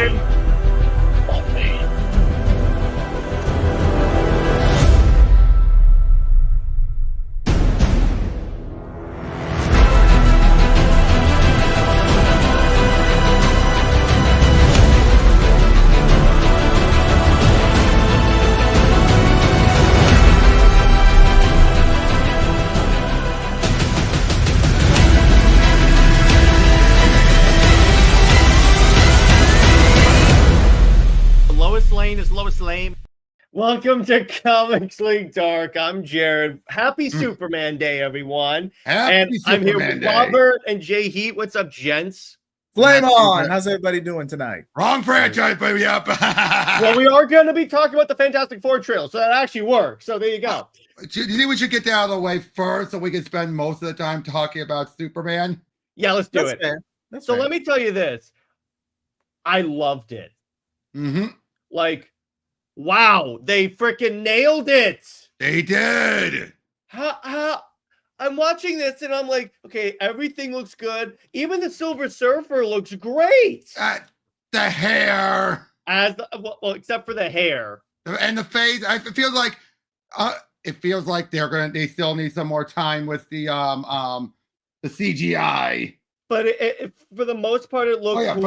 attention on me. Lois Lane. Welcome to Comics League Dark. I'm Jared. Happy Superman Day, everyone. Happy I'm here Superman with Day. Robert and JJheat. What's up, gents? Flame on! How's everybody doing tonight? Wrong franchise, baby. Up. Well, we are going to be talking about the Fantastic Four trailer, so that actually works. So there you go. Do you think we should get that out of the way first so we can spend most of the time talking about Superman? Yeah, let's do it. Fair. So let me tell you this. I loved it. Mm-hmm. Like, wow, they freaking nailed it. They did. How I'm watching this and I'm like, okay, everything looks good. Even the Silver Surfer looks great. The hair. Well, except for the hair And the face. It feels like they still need some more time with the CGI. But for the most part, it looks cool.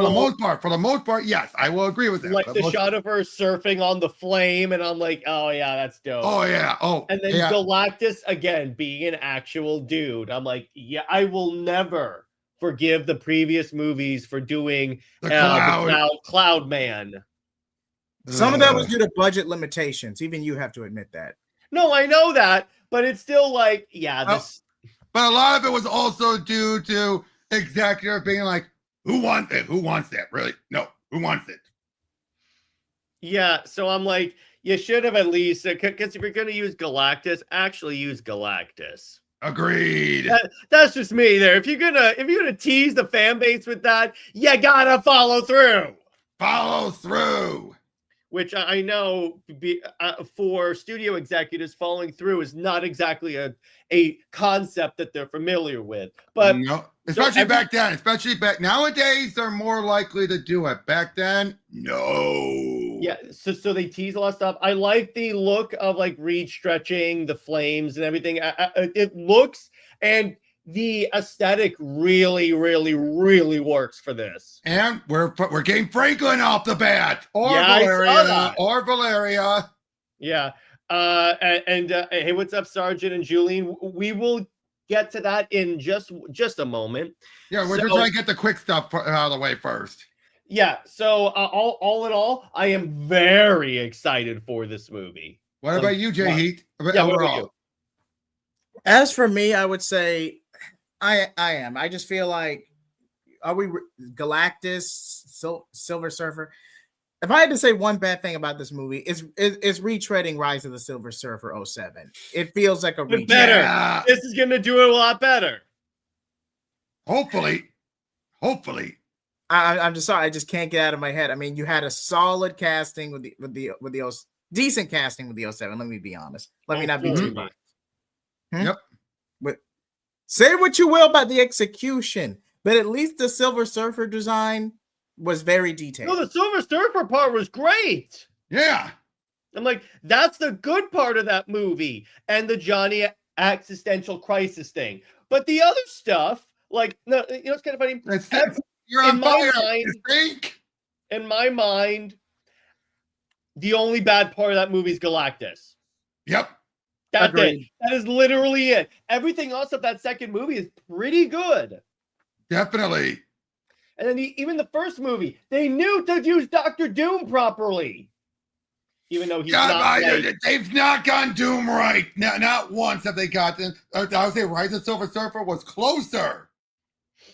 For the most part, yes, I will agree with that. Like the shot of her surfing on the flame, and I'm like, oh yeah, that's dope. Oh yeah, and then Galactus again being an actual dude. I'm like, yeah, I will never forgive the previous movies for doing the Cloud Man. Some of that was due to budget limitations. Even you have to admit that. No, I know that, but it's still like, yeah, this. But a lot of it was also due to executive being like, who wants it? Who wants that? Really? No, who wants it? Yeah, so I'm like, you should have at least, because if you're going to use Galactus, actually use Galactus. Agreed. That's just me there. If you're gonna tease the fan base with that, you gotta follow through. Follow through. Which I know for studio executives, following through is not exactly a concept that they're familiar with. But no, especially back then. Especially back nowadays, they're more likely to do it. Back then, no. Yeah, so they tease a lot of stuff. I like the look of like Reed stretching the flames and everything. It looks and the aesthetic really, really, really works for this. And we're getting Franklin off the bat, or Valeria. Yeah. Hey, what's up, Sergeant and Julian? We will get to that in just a moment. Yeah, we're just trying to get the quick stuff out of the way first. Yeah. So all in all, I am very excited for this movie. What about you, JJheat? Yeah, what about you? As for me, I would say I am. I just feel like, are we Galactus, Silver Surfer? If I had to say one bad thing about this movie, it's retreading Rise of the Silver Surfer 07. It feels like a retread. Better. Yeah. This is going to do it a lot better. Hopefully. I'm just sorry. I just can't get out of my head. I mean, you had a solid casting with the decent casting with the 07. Let me be honest. Let me not be too much. Yep. But say what you will about the execution, but at least the Silver Surfer design was very detailed. No, the Silver Surfer part was great. Yeah. I'm like, that's the good part of that movie and the Johnny existential crisis thing. But the other stuff, like, no, you know, it's kind of funny. You're on fire. In my mind, the only bad part of that movie is Galactus. Yep. That's it. That is literally it. Everything else of that second movie is pretty good. Definitely. And then even the first movie, they knew to use Dr. Doom properly. Even though they've not gotten Doom right. Not once have they gotten. I would say Rise of Silver Surfer was closer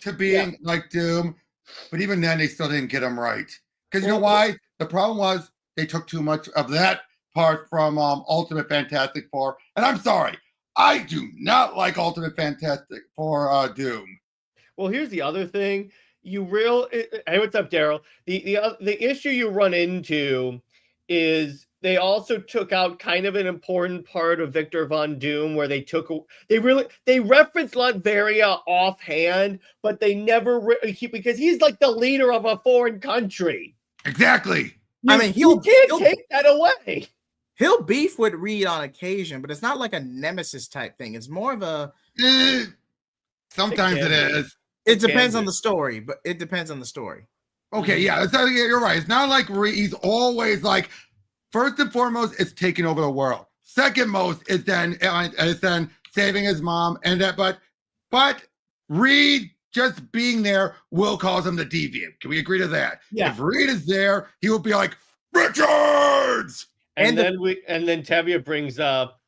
to being like Doom, but even then they still didn't get him right. Because you know why? The problem was they took too much of that part from Ultimate Fantastic Four. And I'm sorry, I do not like Ultimate Fantastic Four Doom. Well, here's the other thing. Hey, what's up, Daryl? The issue you run into is they also took out kind of an important part of Victor Von Doom, where they referenced Latveria offhand, but they never because he's like the leader of a foreign country. Exactly. I mean, you can't take that away. He'll beef with Reed on occasion, but it's not like a nemesis type thing. It's more of a. Sometimes it is. It depends on the story, but it depends on the story. Okay, yeah, you're right. It's not like he's always like. First and foremost, it's taking over the world. Second most is then saving his mom, and that. But Reed just being there will cause him to deviate. Can we agree to that? Yeah. If Reed is there, he will be like Richards. And then Tevye brings up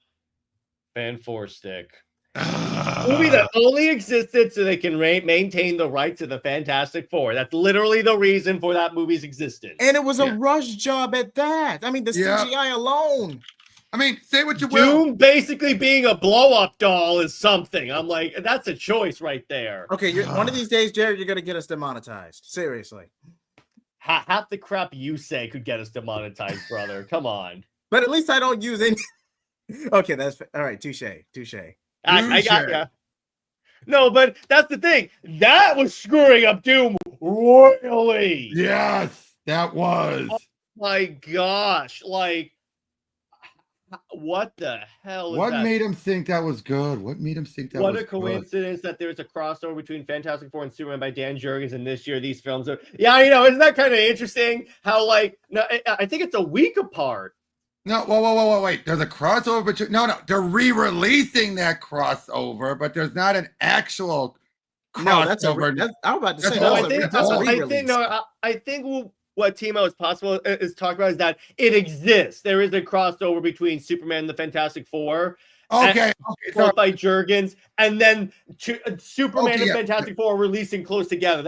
Fan 4 Stick. Movie that only existed so they can maintain the rights of the Fantastic Four. That's literally the reason for that movie's existence. And it was a rush job at that. I mean, the CGI alone. I mean, say what you will. Doom basically being a blow-up doll is something. I'm like, that's a choice right there. Okay, one of these days, Jared, you're going to get us demonetized. Seriously. Half the crap you say could get us demonetized, brother. Come on. But at least I don't use any. Okay, that's all right. Touche. I got ya. No, but that's the thing. That was screwing up Doom royally. Yes, that was. Oh my gosh. Like, what the hell is what that? made him think that was good? What made him think that was good? What a coincidence that there's a crossover between Fantastic Four and Superman by Dan Jurgens, and this year these films are... Yeah, isn't that kind of interesting? How, like, no, I think it's a week apart. No, whoa, wait. There's a crossover, but no, they're re-releasing that crossover, but there's not an actual crossover. No, I'm about to say I think what Timo is possible is talking about is that it exists. There is a crossover between Superman and the Fantastic Four. Okay. By Jurgens, and then Superman and Fantastic Four are releasing close together.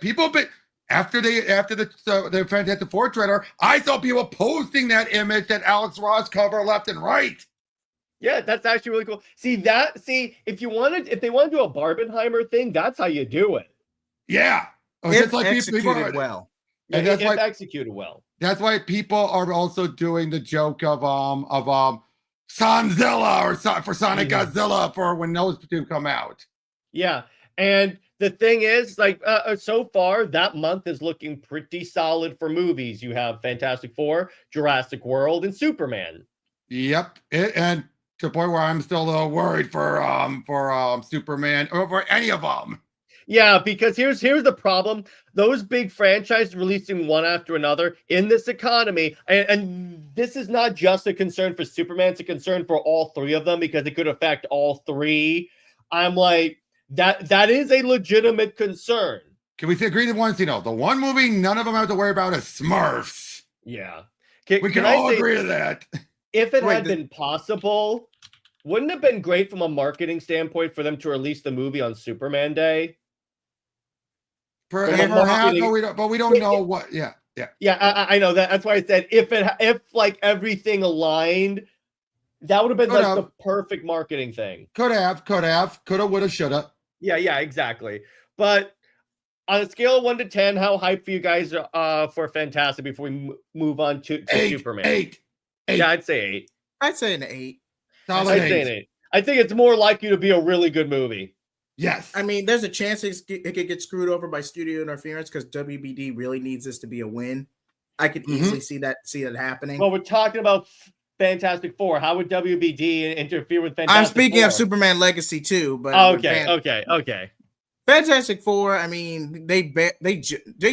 People, but after the Fantastic Four trailer, I saw people posting that image that Alex Ross cover left and right. Yeah, that's actually really cool. See, if they want to do a Barbenheimer thing, that's how you do it. Yeah. If executed well. And that's why executed well. That's why people are also doing the joke of Sonzilla for Sonic Godzilla for when those two come out. Yeah, and the thing is, like, so far that month is looking pretty solid for movies. You have Fantastic Four, Jurassic World, and Superman. Yep, and to the point where I'm still a little worried for Superman or for any of them. Yeah, because here's the problem. Those big franchises releasing one after another in this economy, and this is not just a concern for Superman, it's a concern for all three of them because it could affect all three. I'm like, that is a legitimate concern. Can we agree to one thing, though? The one movie none of them have to worry about is Smurfs. Yeah. We can all agree to that. If it had been possible, wouldn't it have been great from a marketing standpoint for them to release the movie on Superman Day? But we don't know what. Yeah. I know that. That's why I said if like everything aligned, that would have been the perfect marketing thing. Could have, woulda, shoulda. Yeah, exactly. But on a scale of 1 to 10, how hyped for you guys for Fantastic before we move on to Superman? 8. Yeah, I'd say 8. I'd say an 8. Solid I'd say an 8. I think it's more likely to be a really good movie. Yes. I mean, there's a chance it could get screwed over by studio interference because WBD really needs this to be a win. I could easily see that happening. Well, we're talking about Fantastic Four. How would WBD interfere with Fantastic Four? I'm speaking of Superman Legacy too, but okay. Fantastic Four. I mean, they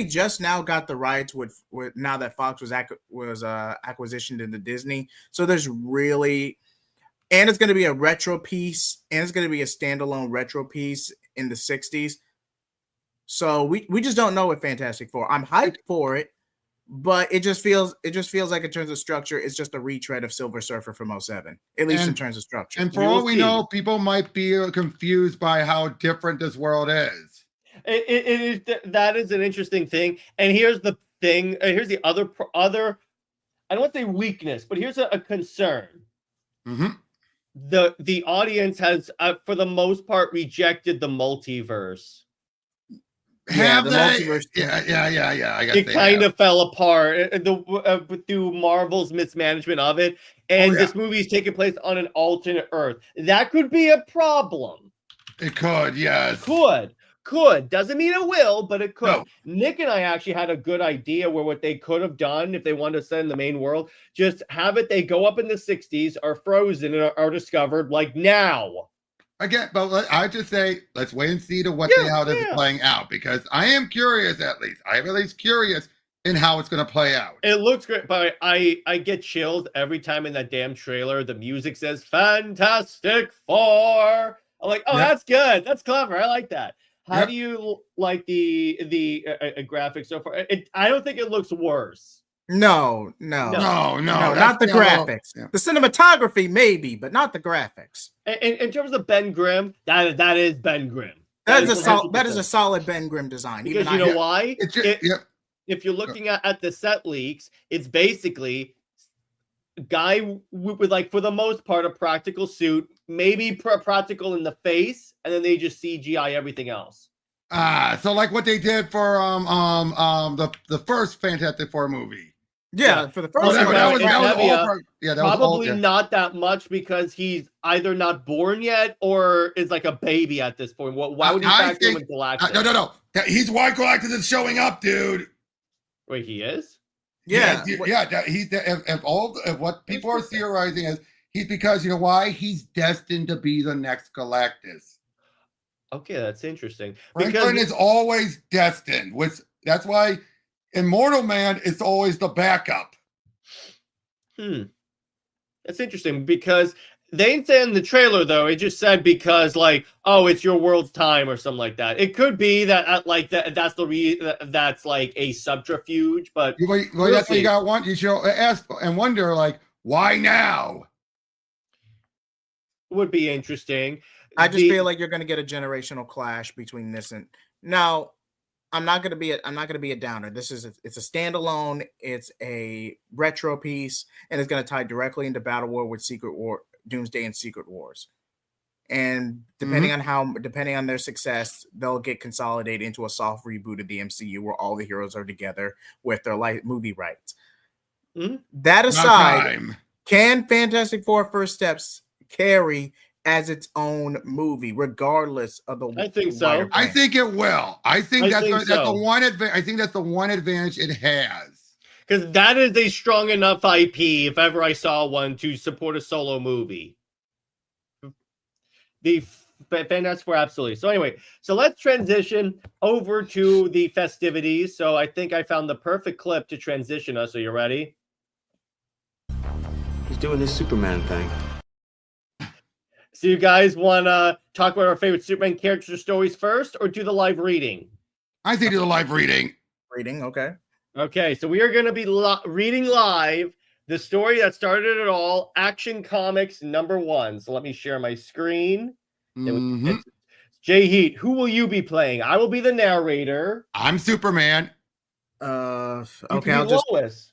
just now got the rights with now that Fox was acquisitioned into Disney. So there's really. And it's going to be a retro piece, and it's going to be a standalone retro piece in the 60s. So we just don't know with Fantastic Four. I'm hyped for it, but it just feels like in terms of structure, it's just a retread of Silver Surfer from 07, at least in terms of structure. And for all we know, people might be confused by how different this world is. That is an interesting thing. And here's the thing. Here's the other. I don't want to say weakness, but here's a concern. Mm-hmm. The audience has, for the most part, rejected the multiverse. Have the they? multiverse. Yeah. I guess it kind of fell apart through Marvel's mismanagement of it, and this movie is taking place on an alternate Earth. That could be a problem. It could, yes. Could. could. Doesn't mean it will, but it could. No. Nick and I actually had a good idea where what they could have done if they wanted to send the main world, just have it, they go up in the 60s, are frozen, and are discovered like now. Again, but I just say, let's wait and see to how this is playing out, because I am curious, at least. I am at least curious in how it's going to play out. It looks great, but I get chills every time in that damn trailer. The music says Fantastic Four. I'm like, oh, that's good. That's clever. I like that. How do you like the graphics so far? I don't think it looks worse. No, not the graphics. The cinematography, maybe, but not the graphics. In terms of Ben Grimm, that is Ben Grimm. That is a solid Ben Grimm design. Because you know why? If you're looking at the set leaks, it's basically a guy with like, for the most part, a practical suit, maybe practical in the face, and then they just CGI everything else. So like what they did for the first Fantastic Four movie. Yeah, for the first one. Probably not that much, because he's either not born yet or is like a baby at this point. Why would you factor him with Galactus? No. He's why Galactus is showing up, dude. Wait, he is? Yeah. If what people are theorizing is he's, because you know why? He's destined to be the next Galactus. Okay, that's interesting. Franklin is always destined. That's why Immortal Man is always the backup. That's interesting, because they didn't say in the trailer, though. It just said because, like, oh, it's your world's time or something like that. It could be that, like, that's that's like a subterfuge, but that's what you got. You should ask and wonder, like, why now? Would be interesting. I just feel like you're going to get a generational clash between this and now. I'm not going to be a downer. It's a standalone. It's a retro piece, and it's going to tie directly into Battle War with Secret War, Doomsday, and Secret Wars. And depending on their success, they'll get consolidated into a soft reboot of the MCU where all the heroes are together with their movie rights. That aside, can Fantastic Four First Steps carry as its own movie, regardless of the? I think so. I think it will. I think that's the one advantage. I think that's the one advantage it has. Because that is a strong enough IP, if ever I saw one, to support a solo movie. The Fantastic Four, absolutely. So anyway, so let's transition over to the festivities. So I think I found the perfect clip to transition us. Are you ready? He's doing this Superman thing. So you guys want to talk about our favorite Superman character stories first, or do the live reading? I think do the live reading. Okay. Okay, so we are going to be reading live the story that started it all, Action Comics #1. So let me share my screen. JJheat, who will you be playing? I will be the narrator. I'm Superman. Okay, I'll just Lois.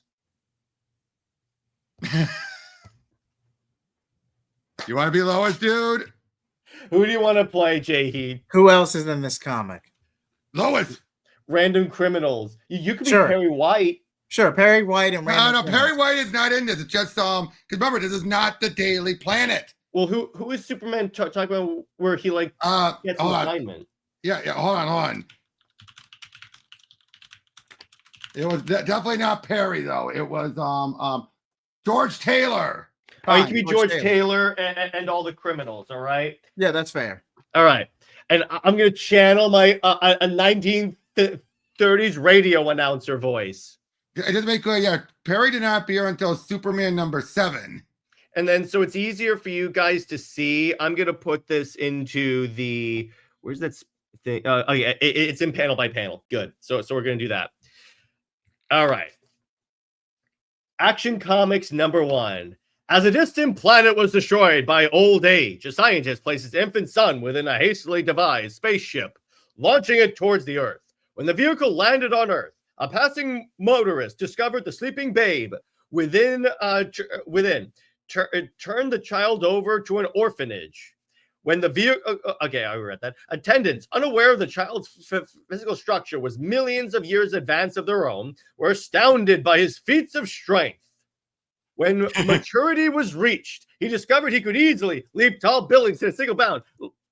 You want to be Lois, dude? Who do you want to play, JJheat? Who else is in this comic? Lois. Random criminals. You could be Sure. Perry White. Sure, Perry White and No, Perry White is not in this. It's just because remember, this is not the Daily Planet. Well, who is Superman talking about where he like gets an assignment? Yeah, hold on. It was definitely not Perry though. It was George Taylor. Oh, you can be George Taylor and all the criminals. All right. Yeah, that's fair. All right, and I'm gonna channel my a 1930s radio announcer voice. It doesn't make clear. Yeah, Perry did not appear until Superman #7. And then, so it's easier for you guys to see. I'm gonna put this into the where's that thing? Oh yeah, it's in panel by panel. Good. So we're gonna do that. All right. Action Comics #1. As a distant planet was destroyed by old age, a scientist placed his infant son within a hastily devised spaceship, launching it towards the Earth. When the vehicle landed on Earth, a passing motorist discovered the sleeping babe within. Turned the child over to an orphanage. When the vehicle, I read that. Attendants, unaware of the child's physical structure was millions of years advance of their own, were astounded by his feats of strength. When maturity was reached, he discovered he could easily leap tall buildings in a single bound.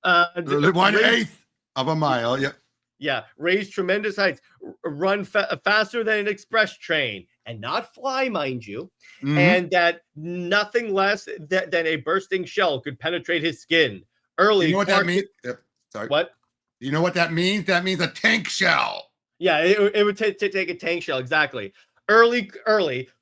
1/8 of a mile. Yep. Yeah, raise tremendous heights, run faster than an express train, and not fly, mind you, and that nothing less than a bursting shell could penetrate his skin. Early, You know what Clark that means? Yep. Sorry. What? You know what that means? That means a tank shell. Yeah, it would take a tank shell, exactly. Early,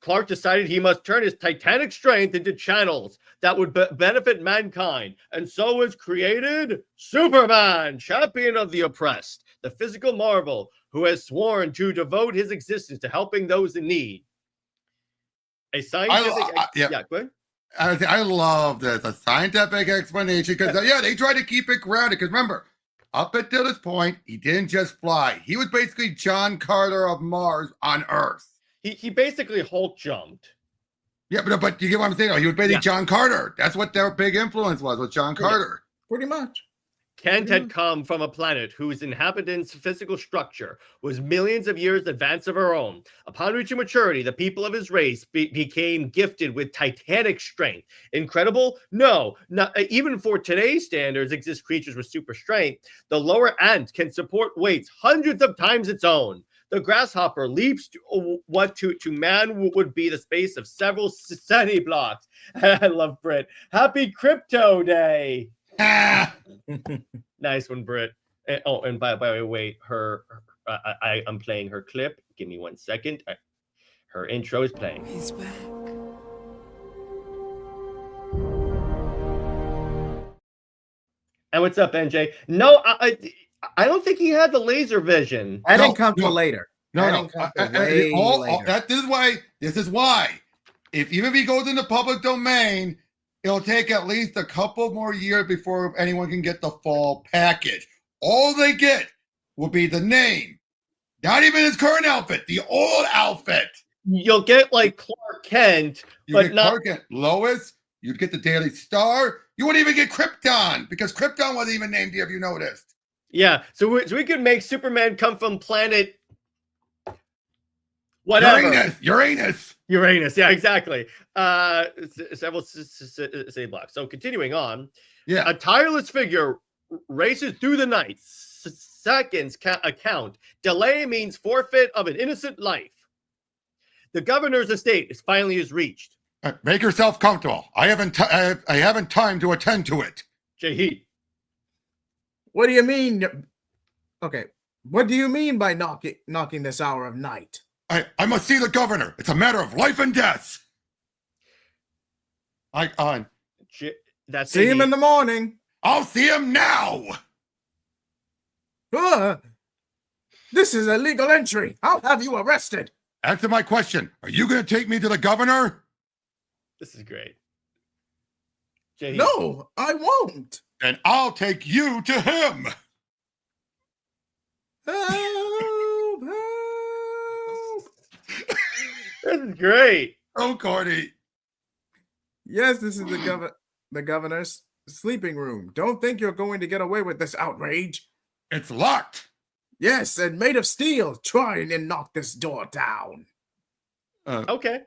Clark decided he must turn his titanic strength into channels that would benefit mankind. And so was created Superman, champion of the oppressed, the physical marvel who has sworn to devote his existence to helping those in need. A scientific... Yeah, go ahead. I love this. A scientific explanation because, they try to keep it grounded. Because remember, up until this point, he didn't just fly. He was basically John Carter of Mars on Earth. He basically Hulk jumped. Yeah, but you get what I'm saying? He was basically John Carter. That's what their big influence was John Carter. Pretty much. Kent had come from a planet whose inhabitants' physical structure was millions of years advanced of our own. Upon reaching maturity, the people of his race became gifted with titanic strength. Incredible? No. Not, even for today's standards, exist creatures with super strength. The lower ant can support weights hundreds of times its own. The grasshopper leaps to what to man would be the space of several city blocks. I love Brit. Happy Crypto Day. Nice one, Brit. And by the way, I'm playing her clip. Give me 1 second. Her intro is playing. He's back. And what's up, NJ? No, I don't think he had the laser vision. That didn't come till later. No. This is why. Even if he goes in the public domain, it'll take at least a couple more years before anyone can get the full package. All they get will be the name. Not even his current outfit, the old outfit. You'll get like Clark Kent, but not Clark Kent. Lois, you'd get the Daily Star. You wouldn't even get Krypton because Krypton wasn't even named here, if you noticed. Yeah, so we could make Superman come from planet whatever. Uranus. Yeah, exactly. Several city blocks. So continuing on, a tireless figure races through the night. Seconds count. Delay means forfeit of an innocent life. The governor's estate is finally reached. Make yourself comfortable. I haven't time to attend to it. JJheat. What do you mean? Okay, what do you mean by knocking this hour of night? I must see the governor. It's a matter of life and death. See him in the morning. I'll see him now. This is illegal entry. I'll have you arrested. Answer my question. Are you going to take me to the governor? This is great. JJheat. No, I won't. Then I'll take you to him. Help, help. This is great. Oh, Cordy. Yes, this is the governor's sleeping room. Don't think you're going to get away with this outrage. It's locked. Yes, and made of steel. Try and knock this door down. Okay.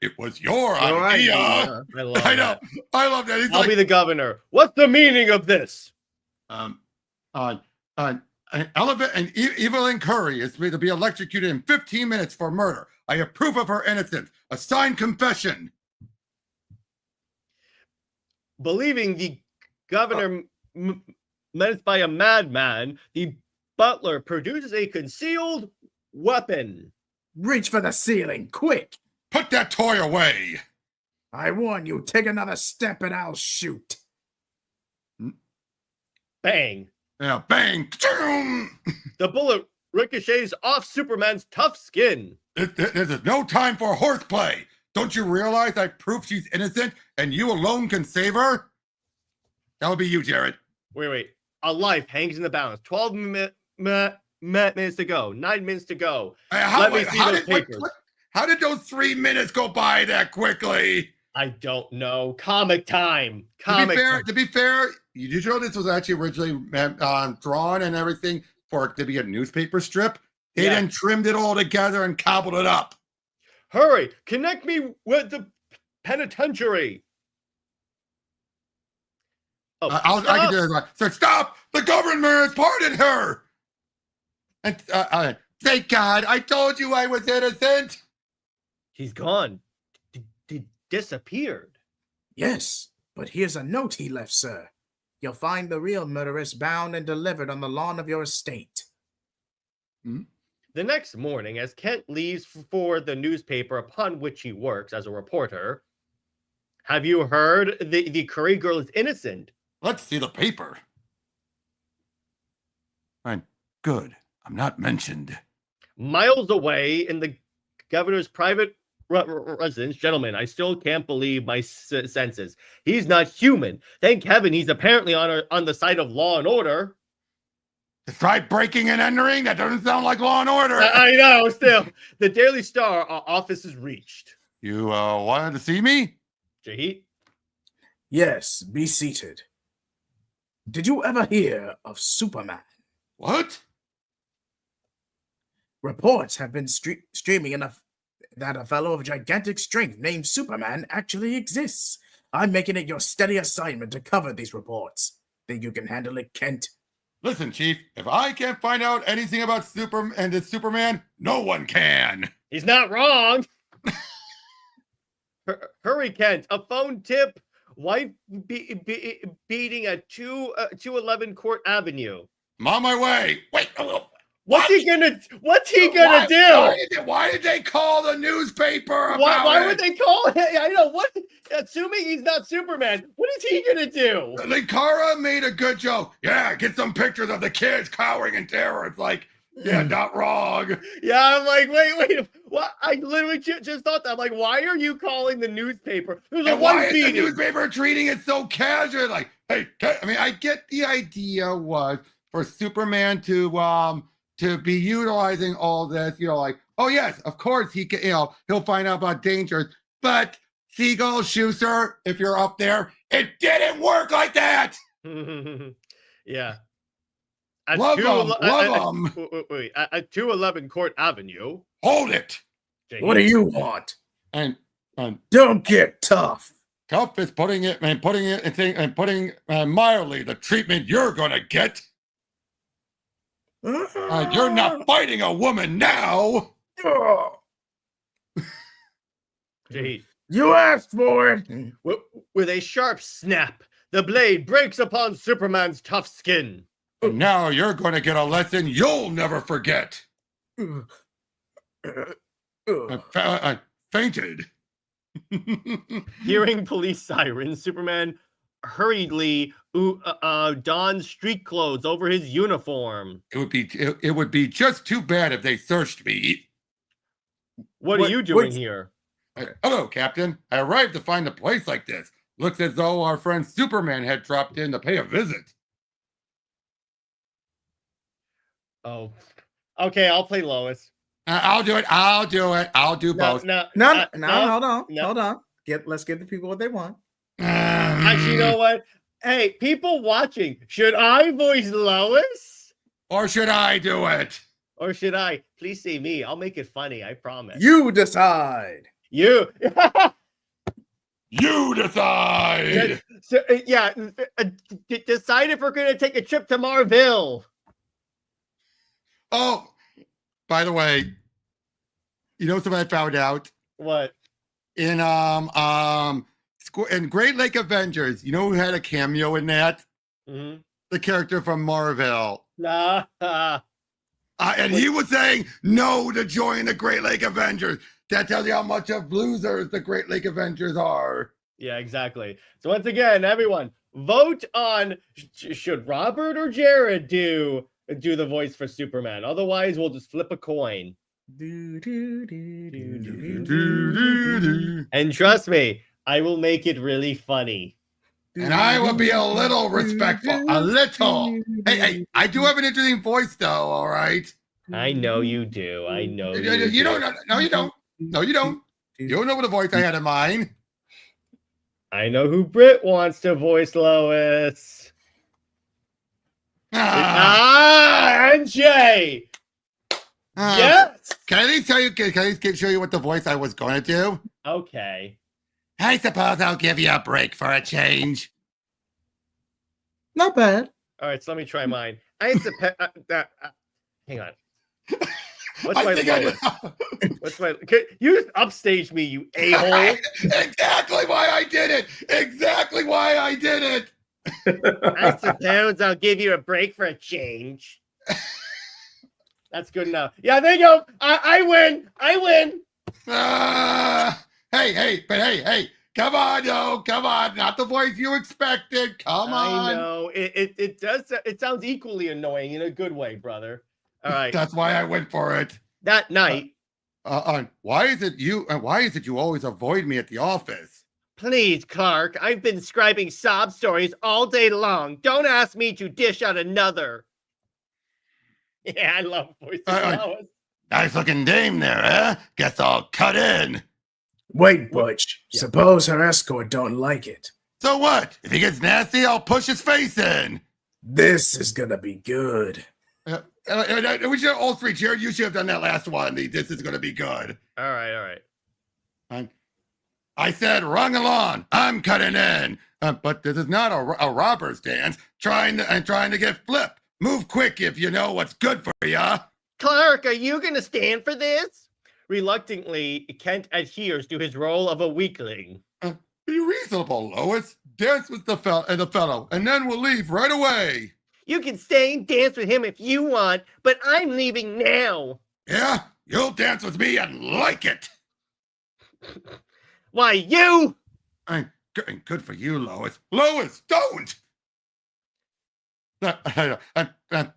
It was your idea. I know. I love that. I'll be the governor. What's the meaning of this? Evelyn Curry is to be electrocuted in 15 minutes for murder. I approve of her innocence. A signed confession. Believing the governor menaced by a madman, the butler produces a concealed weapon. Reach for the ceiling, quick. Put that toy away. I warn you, take another step and I'll shoot. Bang. Yeah, bang. The bullet ricochets off Superman's tough skin. There's no time for horseplay. Don't you realize I prove she's innocent and you alone can save her? That'll be you, Jared. Wait. A life hangs in the balance. 12 minutes to go. 9 minutes to go. Let me see those papers. How did those 3 minutes go by that quickly? I don't know. Comic time. To be fair, you know this was actually originally drawn and everything for it to be a newspaper strip. They then trimmed it all together and cobbled it up. Hurry! Connect me with the penitentiary. Oh, I can do this. So stop! The government has pardoned her. And thank God, I told you I was innocent. He's gone. Disappeared. Yes, but here's a note he left, sir. You'll find the real murderess bound and delivered on the lawn of your estate. The next morning, as Kent leaves for the newspaper upon which he works as a reporter, have you heard the Curry girl is innocent? Let's see the paper. Fine. Good. I'm not mentioned. Miles away in the governor's private residence, gentlemen, I still can't believe my senses. He's not human. Thank heaven he's apparently on the side of law and order. Try breaking and entering? That doesn't sound like law and order. I know, still. The Daily Star office is reached. You wanted to see me? JJheat? Yes, be seated. Did you ever hear of Superman? What? Reports have been streaming enough that a fellow of gigantic strength named Superman actually exists. I'm making it your steady assignment to cover these reports. Think you can handle it, Kent? Listen, Chief, if I can't find out anything about Superman, no one can. He's not wrong. Hurry, Kent. A phone tip. Wife beating at 211 Court Avenue. I'm on my way. Wait. What's he gonna do? Why did they call the newspaper about Why it? would they call it? I know what. Assuming he's not Superman, what is he gonna do? Linkara made a good joke. Yeah, get some pictures of the kids cowering in terror. It's like, yeah, not wrong. Yeah, I'm like, wait. What? I literally just thought that. I'm like, why are you calling the newspaper? There's a And why one is beating. the newspaper treating it so casual? Like, hey, I mean, I get the idea was for Superman to be utilizing all this, like, oh yes, of course he can, he'll find out about dangers. But Siegel, Schuster, if you're up there, it didn't work like that. Yeah. Love them. Wait, at 211 Court Avenue. Hold it. What do you want? And Don't get tough. tough is putting it mildly the treatment you're gonna get. You're not fighting a woman now. JJheat. You asked for it. With a sharp snap, the blade breaks upon Superman's tough skin. And now you're going to get a lesson you'll never forget. I fainted. Hearing police sirens, Superman hurriedly dons street clothes over his uniform. It would be just too bad if they searched me. What are you doing here? Hello, Captain. I arrived to find a place like this. Looks as though our friend Superman had dropped in to pay a visit. Oh, okay. I'll play Lois. I'll do it. I'll do both. No, hold on. Let's give the people what they want. Actually, you know what? Hey, people watching, should I voice Lois? Or should I do it? Or should I? Please say me. I'll make it funny. I promise. You decide. You. You decide. Decide if we're going to take a trip to Marville. Oh, by the way, you know something I found out? What? In Great Lake Avengers, you know who had a cameo in that? Mm-hmm. The character from Marvel. Nah. And he was saying no to join the Great Lake Avengers. That tells you how much of losers the Great Lake Avengers are. Yeah, exactly. So once again, everyone, vote on should Robert or Jared do the voice for Superman. Otherwise, we'll just flip a coin. And trust me, I will make it really funny. And I will be a little respectful. A little. Hey, I do have an interesting voice, though, all right? I know you do. I know you don't. No, you don't. No, you don't. You don't know what a voice I had in mind. I know who Britt wants to voice Lois. And Jay. Yes. Can I at least tell you? Can I at least show you what the voice I was going to do? Okay. I suppose I'll give you a break for a change. Not bad. All right, so let me try mine. I suppose. Hang on. What's I my think I lowest? know. What's my? You just upstaged me, you a-hole. Exactly why I did it. Exactly why I did it. I suppose I'll give you a break for a change. That's good enough. Yeah, there you go. I win. I win. Hey. Come on, yo. Come on. Not the voice you expected. Come on. I know. It does. It sounds equally annoying in a good way, brother. All right. That's why I went for it. That night. Why is it you always avoid me at the office? Please, Clark. I've been scribing sob stories all day long. Don't ask me to dish out another. Yeah, I love voices. Nice looking dame there, eh? Guess I'll cut in. Wait, Butch. Yeah. Suppose her escort don't like it. So what? If he gets nasty, I'll push his face in. This is gonna be good. We should all three, Jared. You should have done that last one. This is gonna be good. All right. I said, rung along. I'm cutting in. But this is not a robber's dance. Trying to get flipped. Move quick if you know what's good for ya. Clark, are you going to stand for this? Reluctantly, Kent adheres to his role of a weakling. Be reasonable, Lois. Dance with the fellow, and then we'll leave right away. You can stay and dance with him if you want, but I'm leaving now. Yeah? You'll dance with me and like it. Why, you? Good for you, Lois. Lois, don't!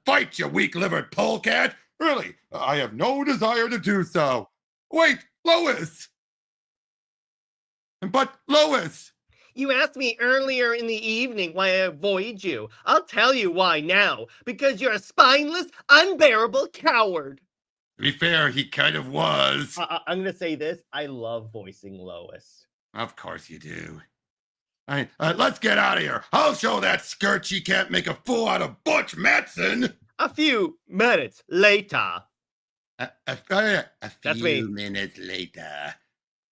Fight, you weak-livered polecat! Really, I have no desire to do so. Wait, Lois! But, Lois! You asked me earlier in the evening why I avoid you. I'll tell you why now. Because you're a spineless, unbearable coward. To be fair, he kind of was. I'm going to say this. I love voicing Lois. Of course you do. Let's get out of here. I'll show that skirt she can't make a fool out of Butch Matson. A few minutes later. A few minutes later.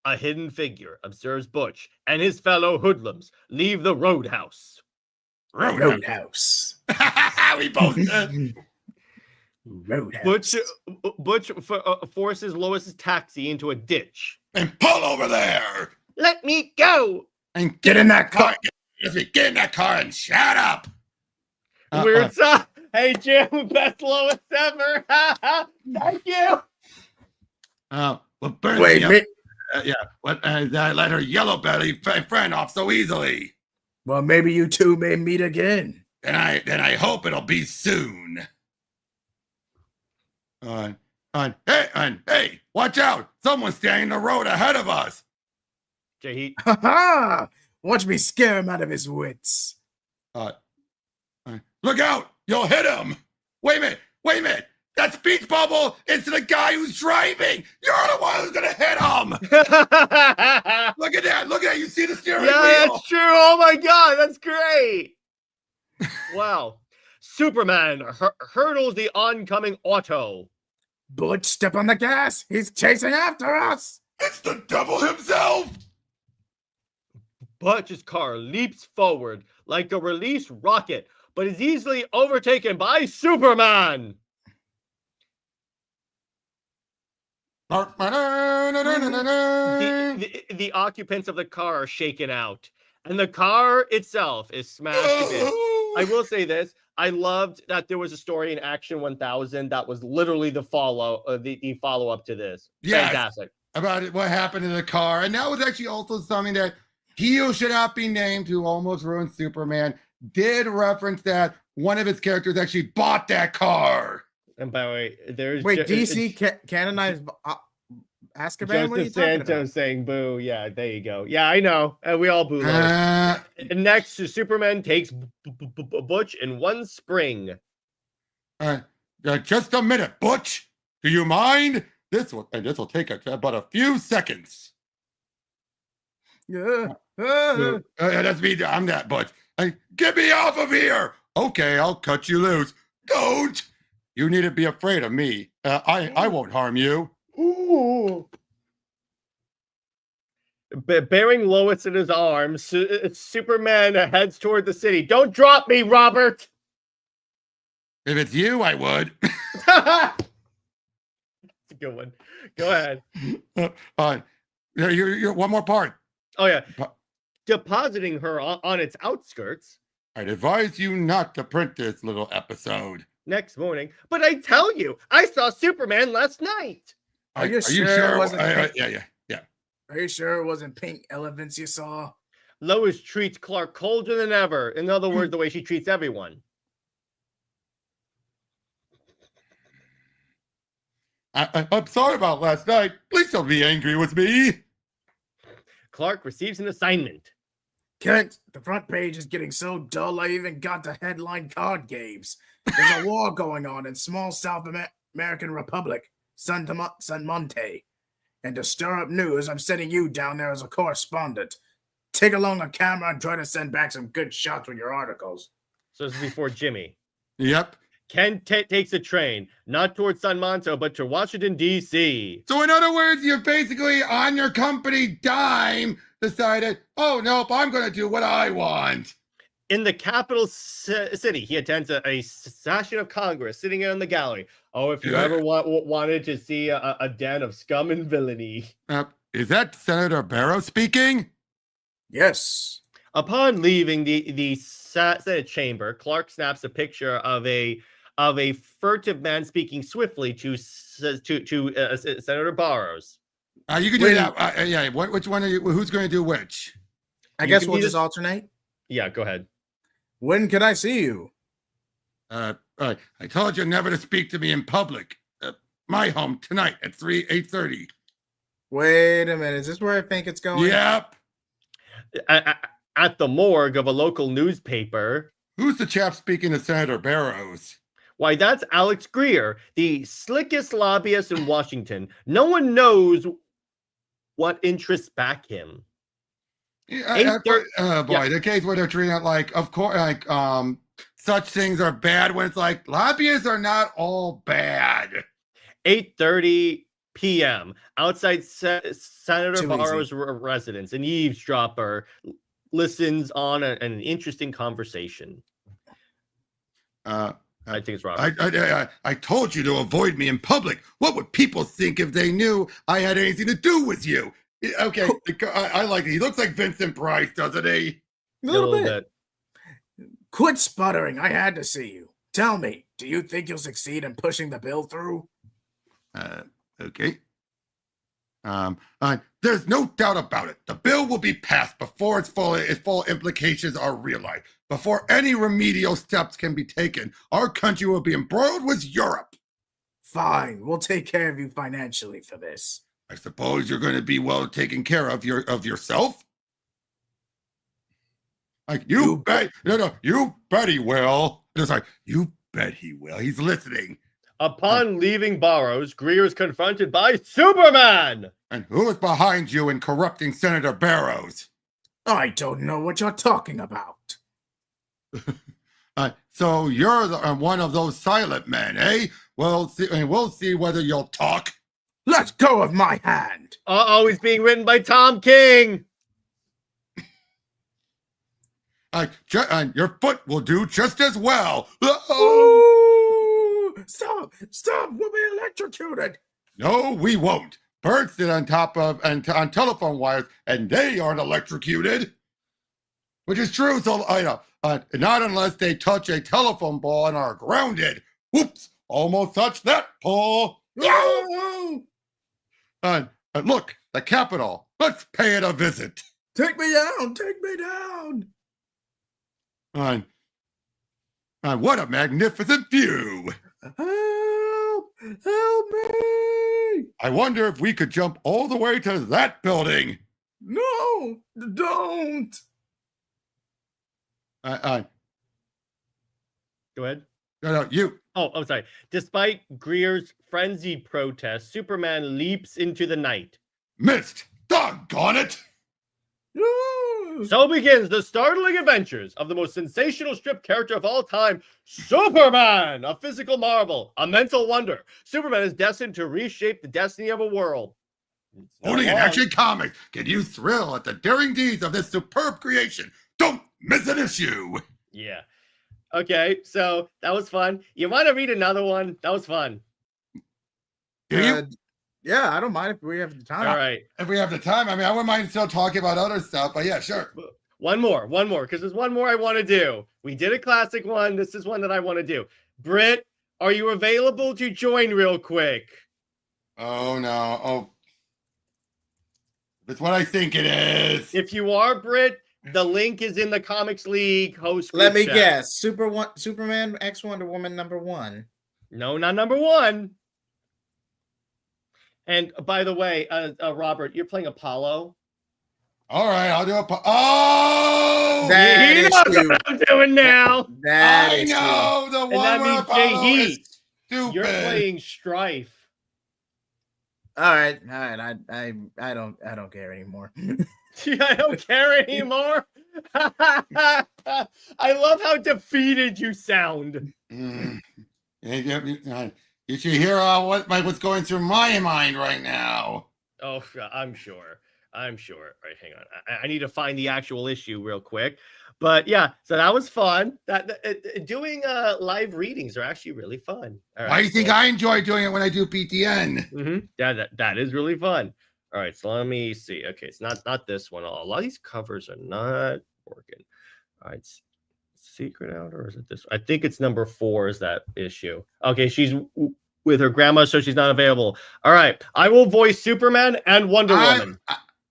A hidden figure observes Butch and his fellow hoodlums leave the roadhouse. Roadhouse. We both did. Roadhouse. Butch forces Lois's taxi into a ditch. And pull over there. Let me go. And get in that car. Get in that car and shut up. Weird song. Hey, Jim, best Lois ever. Thank you. Wait, me? I let her yellow belly friend off so easily. Well, maybe you two may meet again. Then I hope it'll be soon. Hey, watch out! Someone's standing in the road ahead of us. JJheat. Ha! Watch me scare him out of his wits. Look out! You'll hit him. Wait a minute. That speech bubble is the guy who's driving. You're the one who's gonna hit him. Look at that. You see the steering wheel? Yeah, that's true. Oh my God, that's great. Wow. Superman hurdles the oncoming auto. Butch, step on the gas. He's chasing after us. It's the devil himself. Butch's car leaps forward like a released rocket, but is easily overtaken by Superman. The occupants of the car are shaken out, and the car itself is smashed to bits. I will say this. I loved that there was a story in Action 1000 that was literally the follow-up to this. Yes, fantastic. About what happened in the car. And that was actually also something that he who should not be named, who almost ruined Superman, did reference that one of his characters actually bought that car. And by the way, there's... Wait, DC canonized Azkaban? Joseph Santos saying boo. Yeah, there you go. Yeah, I know. We all boo. Next, Superman takes Butch in one spring. Just a minute, Butch. Do you mind? This will take about a few seconds. That's me. I'm that Butch. Get me off of here. Okay, I'll cut you loose. Don't. You need to be afraid of me. I won't harm you. Ooh. Bearing Lois in his arms, Superman heads toward the city. Don't drop me, Robert! If it's you, I would. That's a good one. Go ahead. You're one more part. Oh, yeah. Depositing her on its outskirts. I'd advise you not to print this little episode. Next morning. But I tell you, I saw Superman last night. Are you sure it wasn't pink? Yeah. Are you sure it wasn't pink elephants you saw? Lois treats Clark colder than ever. In other words, the way she treats everyone. I'm sorry about last night. Please don't be angry with me. Clark receives an assignment. Kent, the front page is getting so dull I even got to headline card games. There's a war going on in small South American Republic, San Monte. And to stir up news, I'm sending you down there as a correspondent. Take along a camera and try to send back some good shots with your articles. So this is before Jimmy. Yep. Ken takes a train, not towards San Monte, but to Washington, D.C. So in other words, you're basically on your company dime decided, oh, nope, I'm going to do what I want. In the capital city, he attends a session of Congress sitting in the gallery. Oh, if you ever wanted to see a den of scum and villainy. Is that Senator Barrow speaking? Yes. Upon leaving the Senate chamber, Clark snaps a picture of a furtive man speaking swiftly to Senator Barrows. You can do that. Yeah. Which one are you? Who's going to do which? I guess we'll just alternate. Yeah, go ahead. When can I see you? I told you never to speak to me in public. My home tonight at 8:30. Wait a minute. Is this where I think it's going? Yep. At the morgue of a local newspaper. Who's the chap speaking to Senator Barrows? Why, that's Alex Greer, the slickest lobbyist in Washington. No one knows what interests back him. The case where they're treating it like, of course, like such things are bad when it's like lobbyists are not all bad. 8:30 p.m. outside Senator Barrows' residence. An eavesdropper listens on an interesting conversation. I think it's Robert. I told you to avoid me in public. What would people think if they knew I had anything to do with you? Okay, I like it. He looks like Vincent Price, doesn't he? A little bit. Quit sputtering. I had to see you. Tell me, do you think you'll succeed in pushing the bill through? Okay. There's no doubt about it. The bill will be passed before its full implications are realized. Before any remedial steps can be taken, our country will be embroiled with Europe. Fine, we'll take care of you financially for this. I suppose you're going to be well taken care of yourself. Like you bet. No, you bet he will. Just like you bet he will. He's listening. Upon leaving Barrows, Greer is confronted by Superman. And who is behind you in corrupting Senator Barrows? I don't know what you're talking about. So you're one of those silent men, eh? We'll see whether you'll talk. Let go of my hand. He's being written by Tom King. Your foot will do just as well. Stop! We'll be electrocuted. No, we won't. Birds sit on top of and on telephone wires, and they aren't electrocuted. Which is true. So I know, not unless they touch a telephone ball and are grounded. Whoops! Almost touched that pole. No! Look, the Capitol. Let's pay it a visit. Take me down! Take me down! What a magnificent view! Help! Help me! I wonder if we could jump all the way to that building. No! Don't! Go ahead. No, you. Oh, I'm sorry. Despite Greer's frenzied protest, Superman leaps into the night. Missed! Doggone it! So begins the startling adventures of the most sensational strip character of all time, Superman! A physical marvel, a mental wonder. Superman is destined to reshape the destiny of a world. It's not Only in long. Action Comics can you thrill at the daring deeds of this superb creation. Don't miss an issue. Yeah. Okay, so that was fun. You want to read another one? That was fun. Do you? Yeah, I don't mind if we have the time. All right. If we have the time, I mean, I wouldn't mind still talking about other stuff, but yeah, sure. One more, because there's one more I want to do. We did a classic one. This is one that I want to do. Britt, are you available to join real quick? Oh, no. Oh. It's what I think it is. If you are, Britt, the link is in the Comics League host. Let me chat. guess. Superman X Wonder Woman #1. No, not #1. And by the way, Robert, you're playing Apollo. All right, I'll do a. He knows what I'm doing now. I know the one that where means Apollo JJheat. is stupid. You're playing Strife. All right. I don't care anymore. I don't care anymore. I love how defeated you sound. You should hear what's going through my mind right now. Oh, I'm sure. All right, hang on. I need to find the actual issue real quick. But yeah, so that was fun. Doing live readings are actually really fun. All right, Why do you think I enjoy doing it when I do PTN? Mm-hmm. That is really fun. All right, so let me see. Okay, it's not this one. A lot of these covers are not working. All right, Secret Out, or is it this? I think it's #4 is that issue. Okay, she's with her grandma, so she's not available. All right, I will voice Superman and Wonder Woman.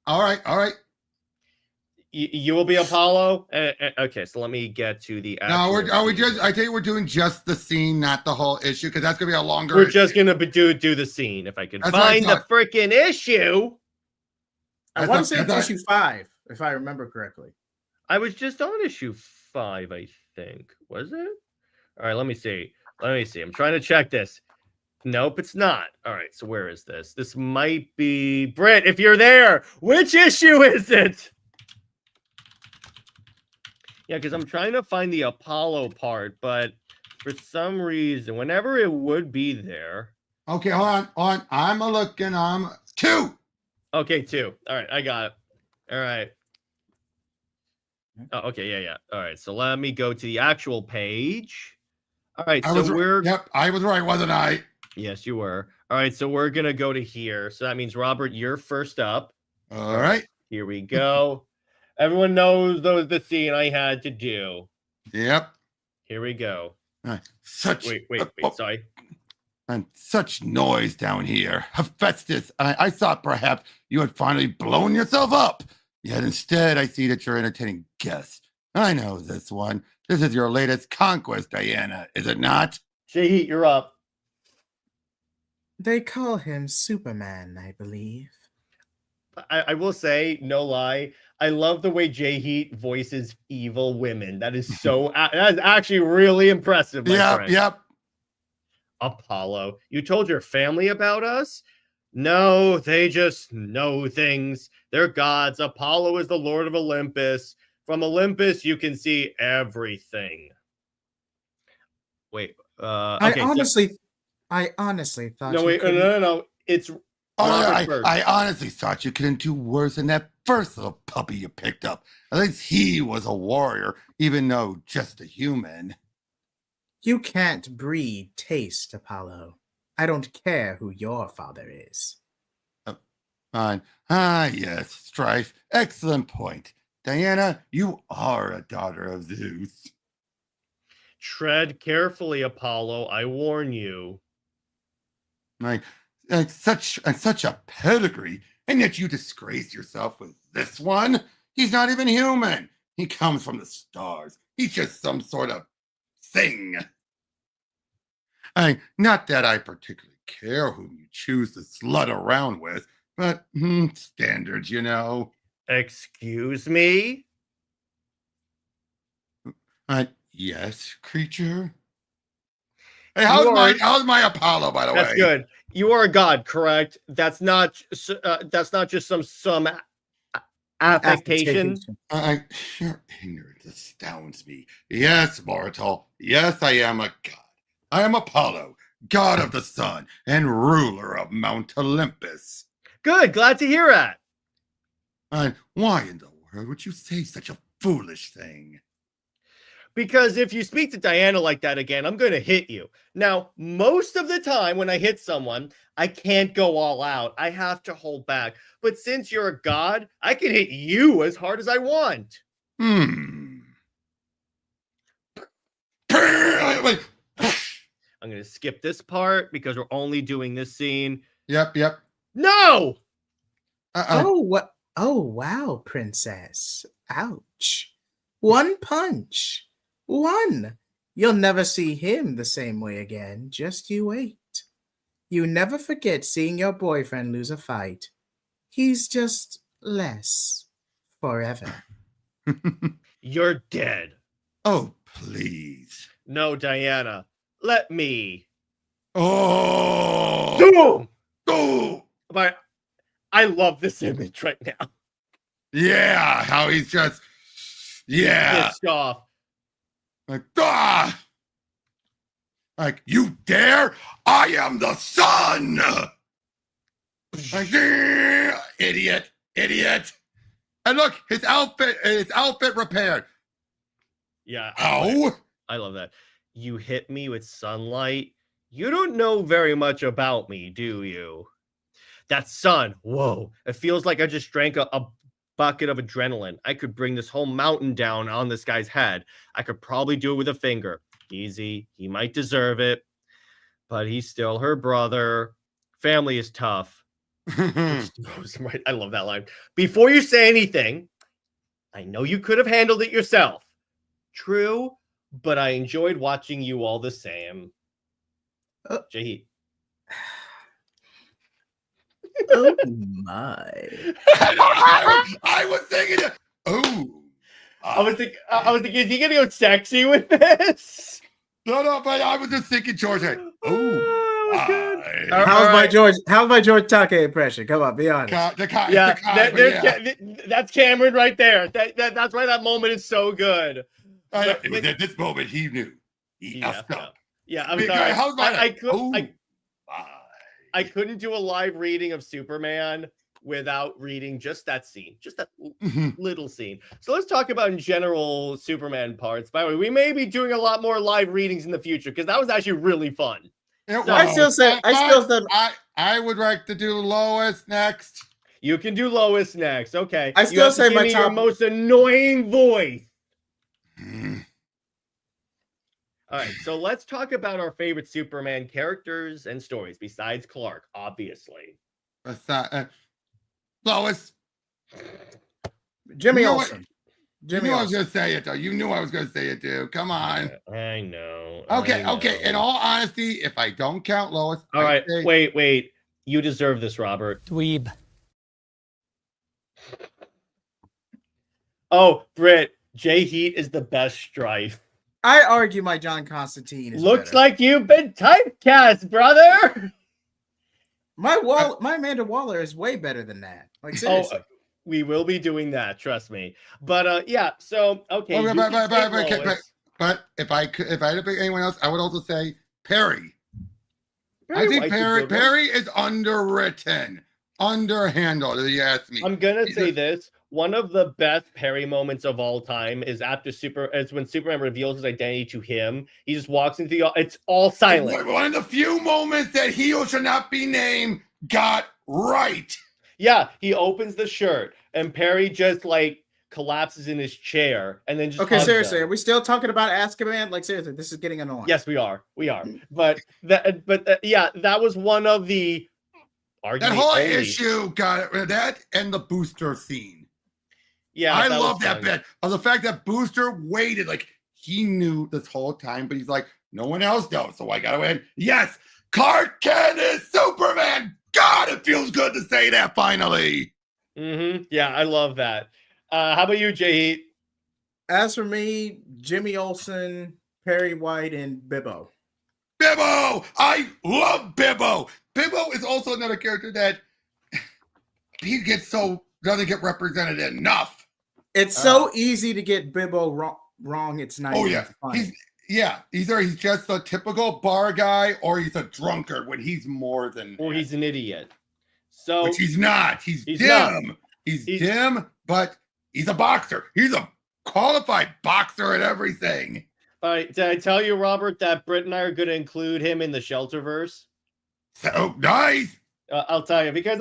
All right. You will be Apollo. Okay, so let me get to the. No, I tell you, we're doing just the scene, not the whole issue, because that's gonna be a longer. We're just gonna do the scene. If I can find the freaking issue. I want to say it's issue 5, if I remember correctly. I was just on issue 5, I think. Was it? All right, let me see. I'm trying to check this. Nope, it's not. All right, so where is this? This might be Britt. If you're there, which issue is it? Yeah, because I'm trying to find the Apollo part, but for some reason, whenever it would be there. Okay, hold on. I'm looking. 2. Okay, 2. All right, I got it. All right. Oh, okay, yeah. All right, so let me go to the actual page. All right, I was right, wasn't I? Yes, you were. All right, so we're going to go to here. So that means, Robert, you're first up. All right. Here we go. Everyone knows the scene I had to do. Yep. Here we go. Wait, sorry. And such noise down here. Hephaestus, I thought perhaps you had finally blown yourself up. Yet instead, I see that you're entertaining guests. I know this one. This is your latest conquest, Diana, is it not? JJheat, you're up. They call him Superman, I believe. I will say, no lie, I love the way JJheat voices evil women. That is so that's actually really impressive, my friend. Yep. Apollo, you told your family about us? No, they just know things. They're gods. Apollo is the Lord of Olympus. From Olympus, you can see everything. Wait, okay, I honestly thought. No, wait, no. It's I honestly thought you couldn't do worse than that first little puppy you picked up. At least he was a warrior, even though just a human. You can't breed taste, Apollo. I don't care who your father is. Fine. Yes, Strife. Excellent point. Diana, you are a daughter of Zeus. Tread carefully, Apollo. I warn you. Such a pedigree, and yet you disgrace yourself with this one? He's not even human. He comes from the stars. He's just some sort of thing. Not that I particularly care whom you choose to slut around with, but standards, you know. Excuse me? Yes, creature. Hey, how's my Apollo, by the way? That's good. You are a god, correct? That's not just some affectation. Your ignorance astounds me. Yes, mortal. Yes, I am a god. I am Apollo, god of the sun and ruler of Mount Olympus. Good. Glad to hear that. Why in the world would you say such a foolish thing? Because if you speak to Diana like that again, I'm going to hit you. Now, most of the time when I hit someone, I can't go all out. I have to hold back. But since you're a god, I can hit you as hard as I want. Wait. I'm going to skip this part because we're only doing this scene. Yep. No! Oh, what? Oh, wow, princess. Ouch. One punch. One. You'll never see him the same way again. Just you wait. You never forget seeing your boyfriend lose a fight. He's just less forever. You're dead. Oh, please. No, Diana. Let me. Oh. Boom! Oh. But I love this image right now. Yeah, how he's just, Pissed off. Like, you dare? I am the sun! Like, idiot. And look, his outfit repaired. Yeah. Ow. I love that. You hit me with sunlight. You don't know very much about me, do you? That sun, whoa. It feels like I just drank a bucket of adrenaline. I could bring this whole mountain down on this guy's head. I could probably do it with a finger. Easy. He might deserve it, but he's still her brother. Family is tough. I love that line. Before you say anything, I know you could have handled it yourself. True, but I enjoyed watching you all the same. JJheat. Oh my. I was thinking, I was thinking, is he gonna go sexy with this? No, but I was just thinking, George. That was good. How's my George Take impression? Come on, be honest. That's Cameron right there. That's why that moment is so good. At this moment, he knew. He effed up. Yeah, I'm sorry. How's my I couldn't do a live reading of Superman without reading just that scene, just that little scene. So let's talk about in general Superman parts. By the way, we may be doing a lot more live readings in the future because that was actually really fun. I would like to do Lois next. You can do Lois next. Okay. I still say my your most annoying voice. All right, so let's talk about our favorite Superman characters and stories besides Clark, obviously. Lois. Jimmy Olsen. You knew I was going to say it, though. You knew I was going to say it, dude. Come on. I know. Okay. In all honesty, if I don't count Lois. All right, wait. You deserve this, Robert. Dweeb. Oh, Britt, JJheat is the best Strife. I argue my John Constantine is Looks better. like you've been typecast, brother. My Amanda Waller is way better than that. Like, seriously. We will be doing that, trust me. But yeah, so okay. But if I had to pick anyone else, I would also say Perry. I think Perry is underwritten, underhandled, if you ask me. I'm gonna say this. One of the best Perry moments of all time is when Superman reveals his identity to him. He just walks into it's all silent. One of the few moments that he who should not be named got right. Yeah, he opens the shirt and Perry just like collapses in his chair and then just okay. Seriously, are we still talking about Azkaban? Like, seriously, this is getting annoying. Yes, we are. But that was one of the that whole issue got it. That and the Booster scene. Yeah, I love that bit of the fact that Booster waited, like he knew this whole time, but he's like, no one else knows, so I gotta win. Yes, Clark Kent is Superman. God, it feels good to say that finally. Yeah, I love that. How about you, JJheat? As for me, Jimmy Olsen, Perry White, and Bibbo. Bibbo! I love Bibbo. Bibbo is also another character that he doesn't get represented enough. It's so easy to get Bibbo wrong. It's not. Oh yeah, funny. He's just a typical bar guy, or he's a drunkard when he's more than. Or he's an idiot. So which he's not. He's dim. not. He's dim, but he's a boxer. He's a qualified boxer at everything. All right, did I tell you, Robert, that Britt and I are going to include him in the Shelterverse? So nice. I'll tell you, because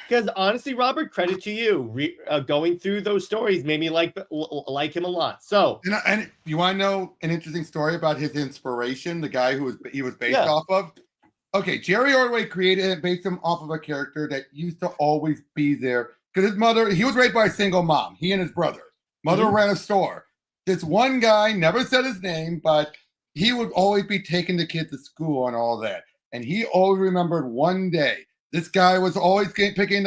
because honestly, Robert, credit to you. Going through those stories made me like him a lot. So, and you want to know an interesting story about his inspiration, the guy who he was based off of? Okay, Jerry Ordway created and based him off of a character that used to always be there because his mother, he was raised by a single mom, he and his brother. Mother ran a store. This one guy never said his name, but he would always be taking the kid to school and all that. And he always remembered one day, this guy was always picking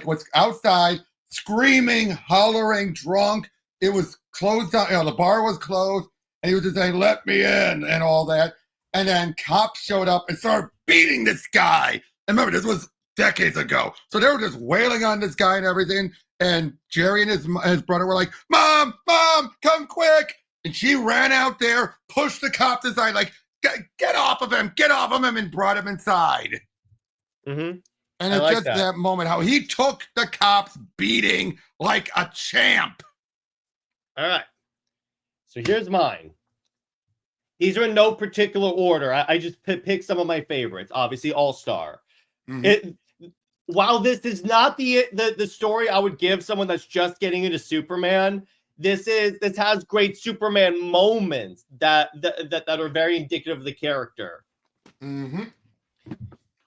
what's outside, screaming, hollering, drunk. It was closed down. The bar was closed. And he was just saying, let me in and all that. And then cops showed up and started beating this guy. And remember, this was decades ago. So they were just wailing on this guy and everything. And Jerry and his brother were like, Mom, come quick. And she ran out there, pushed the cops aside, like, get off of him, and brought him inside. Mm-hmm. And it's just that moment, how he took the cops beating like a champ. All right. So here's mine. These are in no particular order. I just picked some of my favorites. Obviously, All-Star. Mm-hmm. While this is not the story I would give someone that's just getting into Superman, this has great Superman moments that are very indicative of the character. Mm-hmm.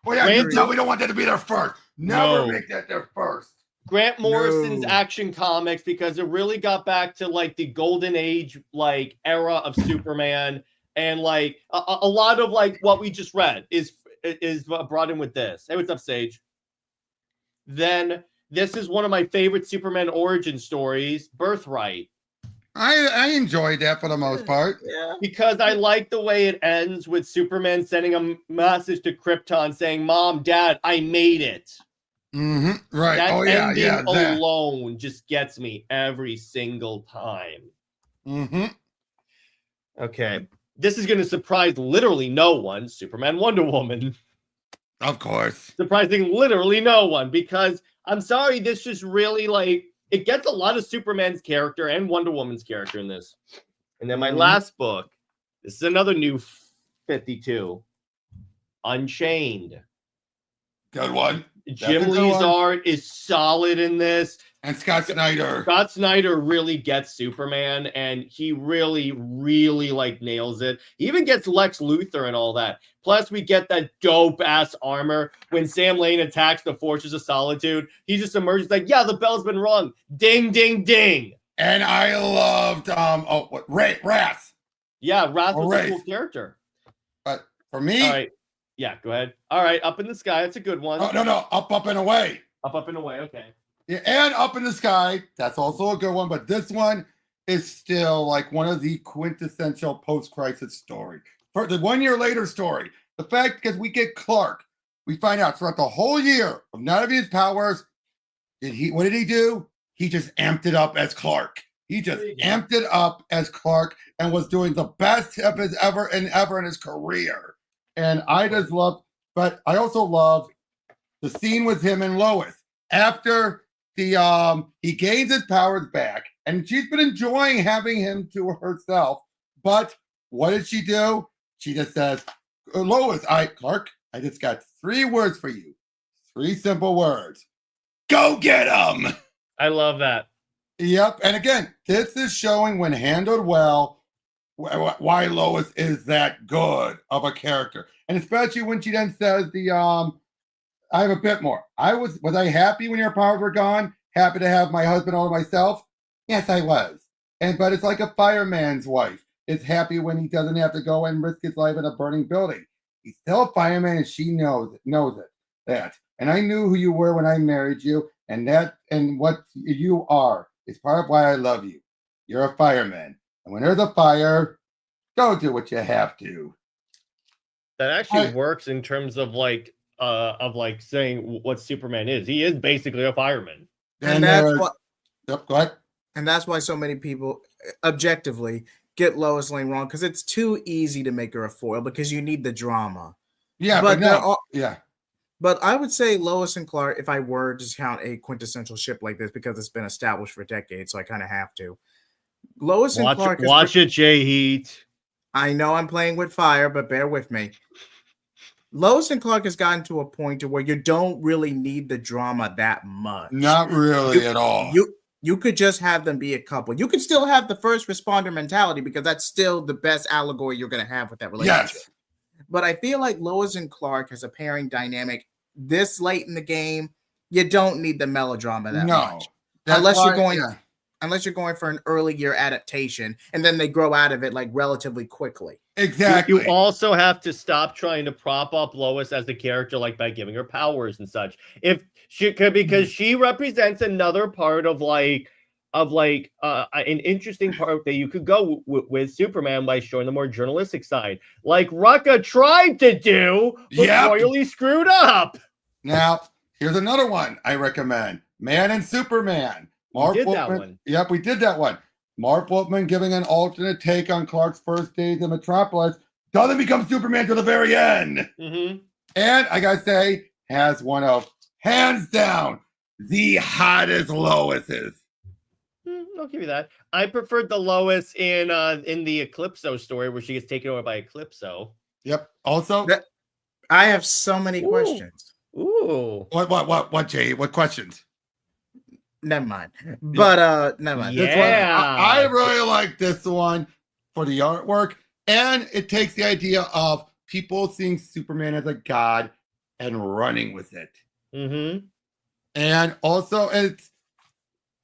Well, yeah, we don't want that to be their first. Never make that their first. Grant Morrison's Action Comics, because it really got back to like the golden age like era of Superman, and like a lot of like what we just read is brought in with this. Hey, what's up, Sage? Then this is one of my favorite Superman origin stories, Birthright. I enjoyed that for the most part. Yeah. Because I like the way it ends with Superman sending a message to Krypton saying, Mom, Dad, I made it. Mm-hmm. Right. That ending alone just gets me every single time. Mm-hmm. Okay. This is going to surprise literally no one. Superman, Wonder Woman. Of course. Surprising literally no one, because I'm sorry, this just really like, it gets a lot of Superman's character and Wonder Woman's character in this. And then my last book, this is another new 52, Unchained. Good one. Jim Lee's art is solid in this. And Scott Snyder. Scott Snyder really gets Superman, and he really, really like nails it. He even gets Lex Luthor and all that. Plus, we get that dope-ass armor. When Sam Lane attacks the Fortress of Solitude, he just emerges like, yeah, the bell's been rung. Ding, ding, ding. And I loved, Wrath. Yeah, Wrath was a cool character. But for me... All right. Yeah, go ahead. All right, Up in the Sky. That's a good one. Oh, no. Up and Away. Up and Away. Okay. Yeah, and Up in the Sky. That's also a good one. But this one is still like one of the quintessential post-crisis stories. For the 1 year later story, the fact because we get Clark, we find out throughout the whole year of none of his powers. What did he do? He just amped it up as Clark. He just amped it up as Clark and was doing the best of his ever in his career. And I just love, but I also love the scene with him and Lois after he gains his powers back, and she's been enjoying having him to herself. But what did she do? She just says, Lois, Clark, I just got 3 words for you. 3 simple words. Go get him. I love that. Yep. And again, this is showing when handled well, why Lois is that good of a character. And especially when she then says I have a bit more. Was I happy when your powers were gone? Happy to have my husband all to myself? Yes, I was. But it's like a fireman's wife. Is happy when he doesn't have to go and risk his life in a burning building. He's still a fireman, and she knows it. And I knew who you were when I married you, and what you are is part of why I love you. You're a fireman. And when there's a fire, go do what you have to. That actually works in terms of saying what Superman is. He is basically a fireman. And that's what. Yep, go ahead. And that's why so many people, objectively, get Lois Lane wrong, because it's too easy to make her a foil because you need the drama. Yeah, But I would say Lois and Clark, if I were to count a quintessential ship like this, because it's been established for decades, so I kind of have to. Lois and Clark is Watch it, JJheat. I know I'm playing with fire, but bear with me. Lois and Clark has gotten to a point to where you don't really need the drama that much. Not really at all. You could just have them be a couple. You could still have the first responder mentality because that's still the best allegory you're going to have with that relationship. Yes. But I feel like Lois and Clark as a pairing dynamic this late in the game, you don't need the melodrama that much. Unless you're going for an early year adaptation, and then they grow out of it like relatively quickly. Exactly. You also have to stop trying to prop up Lois as the character, like by giving her powers and such. If she could, because she represents another part of an interesting part that you could go with Superman by showing the more journalistic side, like Rucka tried to do, but royally screwed up. Now, here's another one I recommend: Man and Superman. We did that one. Yep, we did that one. Mark Wolfman giving an alternate take on Clark's first days in Metropolis doesn't become Superman to the very end. Mm-hmm. And I gotta say, has one of, hands down, the hottest Lois's. I'll give you that. I preferred the Lois in the Eclipso story where she gets taken over by Eclipso. Yep. Also, I have so many questions. Ooh. What, Jay? What questions? Never mind. But never mind. Yeah. This one, I really like this one for the artwork, and it takes the idea of people seeing Superman as a god and running with it. Mm-hmm. And also, it's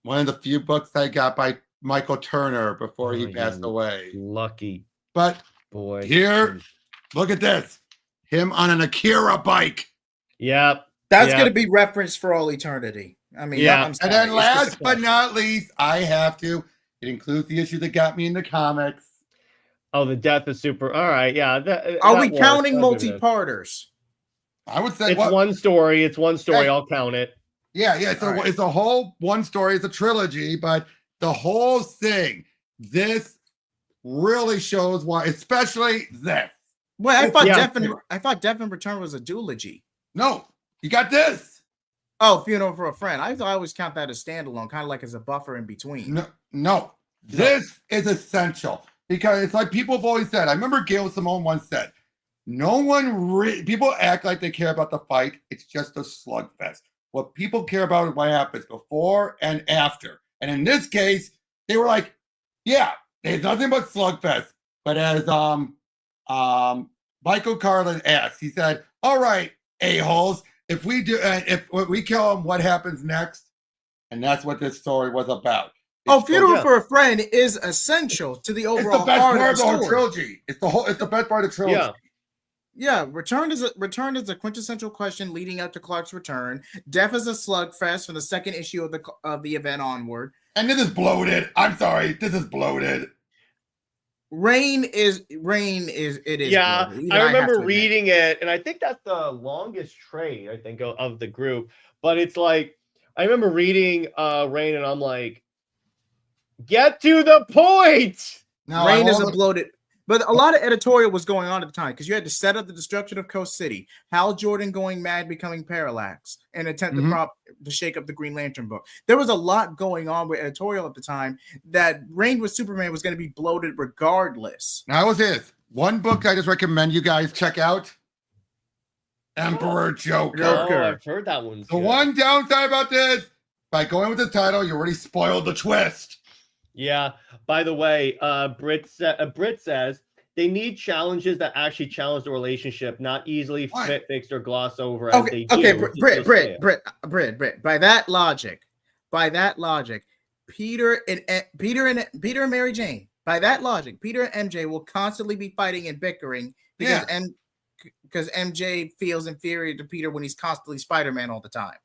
one of the few books I got by Michael Turner before he passed away. Lucky. But boy, here, look at this. Him on an Akira bike. Yep. That's going to be referenced for all eternity. I mean, yeah. And then last but not least, I have to. It includes the issue that got me into comics. Oh, the death of Super. All right, yeah. Are we counting multi-parters? I would say it's one story. It's one story. I'll count it. Yeah. So it's a whole one story. It's a trilogy, but the whole thing, this really shows why, especially this. Well, I thought Death in Return was a duology. No, you got this. Oh, Funeral for a Friend. I always count that as standalone, kind of like as a buffer in between. No. This is essential because it's like people have always said. I remember Gail Simone once said, "No one people act like they care about the fight. It's just a slugfest. What people care about is what happens before and after." And in this case, they were like, "Yeah, there's nothing but slugfest." But as Michael Carlin asked, he said, "All right, a-holes. If we kill him, what happens next?" And that's what this story was about. Funeral for a Friend is essential to the overall. It's the best part of the whole trilogy. It's the best part of the trilogy. Yeah. Return is a quintessential question leading up to Clark's return. Death is a slugfest from the second issue of the event onward. And this is bloated. I'm sorry, this is bloated. Rain is. Yeah, I remember reading it, and I think that's the longest trade of the group. But it's like I remember reading Rain, and I'm like, get to the point. No, Rain is a bloated. But a lot of editorial was going on at the time because you had to set up the destruction of Coast City, Hal Jordan going mad, becoming Parallax, and attempt to shake up the Green Lantern book. There was a lot going on with editorial at the time that Reign with Superman was going to be bloated regardless. Now, was this one book I just recommend you guys check out? Emperor Joker. Oh, I've heard that one. The one downside about this, by going with the title, you already spoiled the twist. Yeah. By the way, Brit says they need challenges that actually challenge the relationship, not easily fixed or gloss over as they do. Okay, Brit. By that logic, Peter and Mary Jane. By that logic, Peter and MJ will constantly be fighting and bickering because MJ feels inferior to Peter when he's constantly Spider-Man all the time.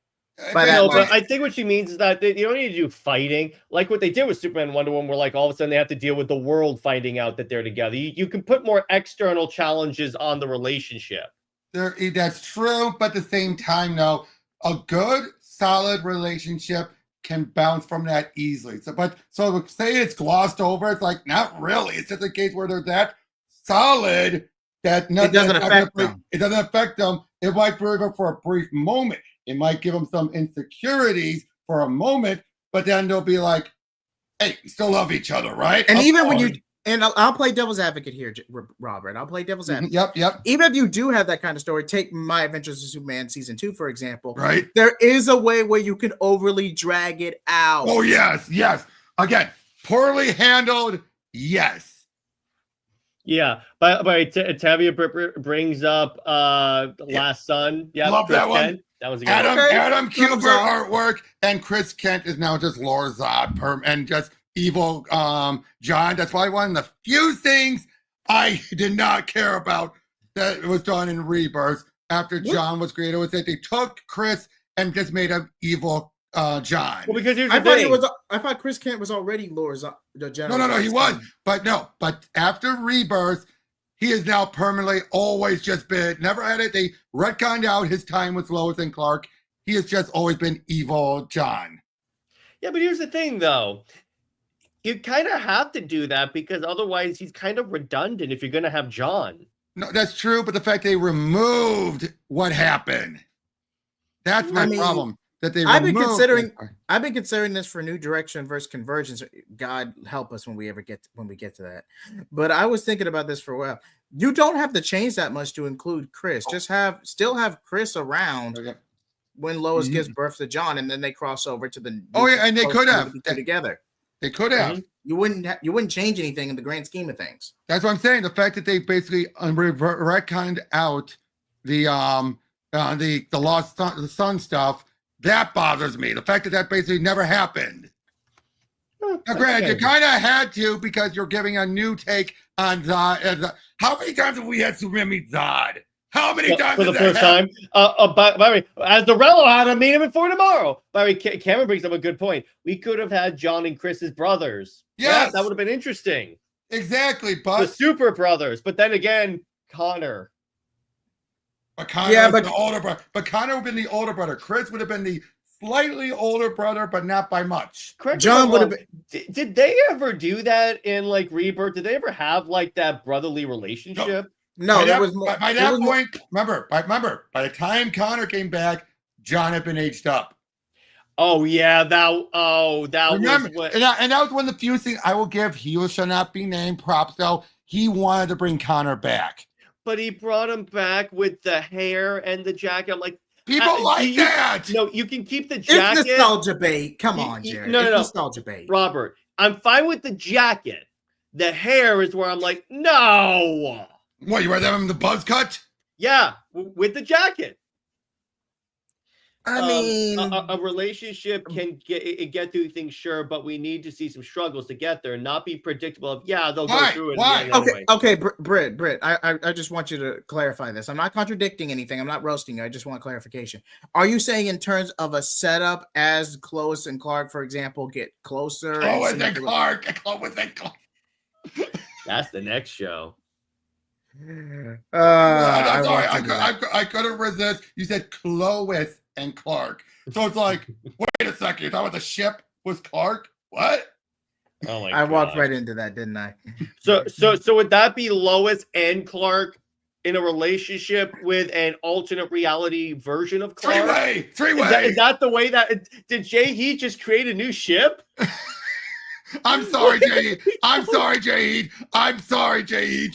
But I think what she means is that you don't need to do fighting like what they did with Superman and Wonder Woman, where like all of a sudden they have to deal with the world finding out that they're together. You can put more external challenges on the relationship. That's true, but at the same time, though, a good, solid relationship can bounce from that easily. So say it's glossed over, it's like not really. It's just a case where they're that solid that it doesn't affect them. It doesn't affect them. it might bring him for a brief moment. It might give him some insecurities for a moment, but then they'll be like, hey, we still love each other, right? And even when you, and I'll play devil's advocate here, Robert. I'll play devil's advocate. Yep. Even if you do have that kind of story, take My Adventures of Superman season 2, for example. Right. There is a way where you can overly drag it out. Oh, yes. Again, poorly handled, yes. Yeah, but Tavia brings up Last Son. Yeah, Love Chris that one. Kent. That was a good Adam, one. Adam Kubert artwork, and Chris Kent is now just Lord Zod and just evil John. That's why one of the few things I did not care about that was done in Rebirth after John was created was that they took Chris and just made him evil John. Well, because here's the thing. I thought Chris Kent was already Lord Zod, the general. No, he was. But after Rebirth, he has now permanently always just been, never had it. They retconned out his time with Lois and Clark. He has just always been evil John. Yeah, but here's the thing, though. You kind of have to do that because otherwise he's kind of redundant if you're going to have John. No, that's true. But the fact they removed what happened, that's my problem. That they I've been considering this for New Direction versus Convergence. God help us when we get to that. But I was thinking about this for a while. You don't have to change that much to include Chris. Just still have Chris around when Lois gives birth to John, and then they cross over to the. And they could have together. They could have. You wouldn't change anything in the grand scheme of things. That's what I'm saying. The fact that they basically retconned out the Lost Son stuff. That bothers me. The fact that basically never happened. Now, granted, you kind of had to because you're giving a new take on Zod. How many times have we had Superman meet Zod? How many times for the first time? By the way, as Dorello had to meet him before tomorrow. By the way, Cameron brings up a good point. We could have had John and Chris's brothers. Yes, that would have been interesting. Exactly, but the Super Brothers. But then again, Connor. But Connor was the older brother. But Connor would have been the older brother. Chris would have been the slightly older brother, but not by much. Correct. John would have been. Did they ever do that in like Rebirth? Did they ever have like that brotherly relationship? No, there was more. By that point, remember, by the time Connor came back, John had been aged up. Oh yeah, that remember, was what. And that was one of the few things I will give. He shall not be named props though. He wanted to bring Connor back. But he brought him back with the hair and the jacket. I'm like, people like that. No, you can keep the jacket. It's nostalgia bait. Come on, Jared. No. Nostalgia bait. Robert, I'm fine with the jacket. The hair is where I'm like, no. What, you rather have him the buzz cut? Yeah, with the jacket. I mean, a relationship can get through things, sure, but we need to see some struggles to get there and not be predictable of, they'll go through it. Why? Okay, Britt, I just want you to clarify this. I'm not contradicting anything. I'm not roasting you. I just want clarification. Are you saying in terms of a setup as Lois and Clark, for example, get closer? Lois and Clark. That's the next show. I couldn't resist. You said Lois and Clark. So it's like, wait a second. You thought the ship was Clark? What? Oh my God. I walked right into that, didn't I? So would that be Lois and Clark in a relationship with an alternate reality version of Clark? Three-way. Is that the way that did JJheat just create a new ship? I'm sorry, JJheat.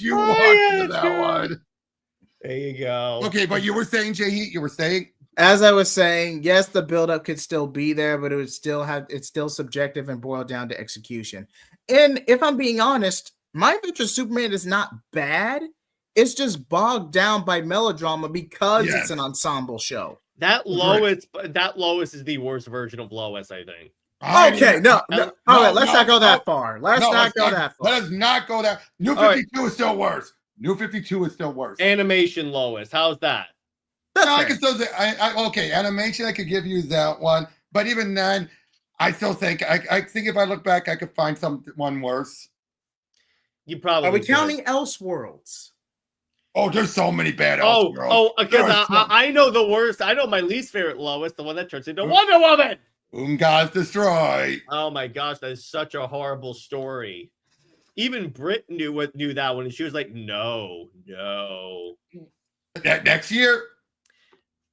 You walked into that one. There you go. Okay, but you were saying, JJheat, as I was saying, yes, the buildup could still be there, but it's still subjective and boiled down to execution. And if I'm being honest, My Adventures of Superman is not bad. It's just bogged down by melodrama because it's an ensemble show. That Lois is the worst version of Lois, I think. Okay, no. All right, let's not go that far. Let's not go that far. Let us not go that. New 52 is still worse. New 52 is still worse. Animation Lois, how's that? I can still say, okay, animation, I could give you that one. But even then, I still think, I think if I look back, I could find one worse. You probably Are we counting Elseworlds? Oh, there's so many bad Elseworlds. Oh, because I know the worst. I know my least favorite Lois, the one that turns into Wonder Woman. Gods Destroy. Oh my gosh, that is such a horrible story. Even Britt knew that one, and she was like, no. That next year?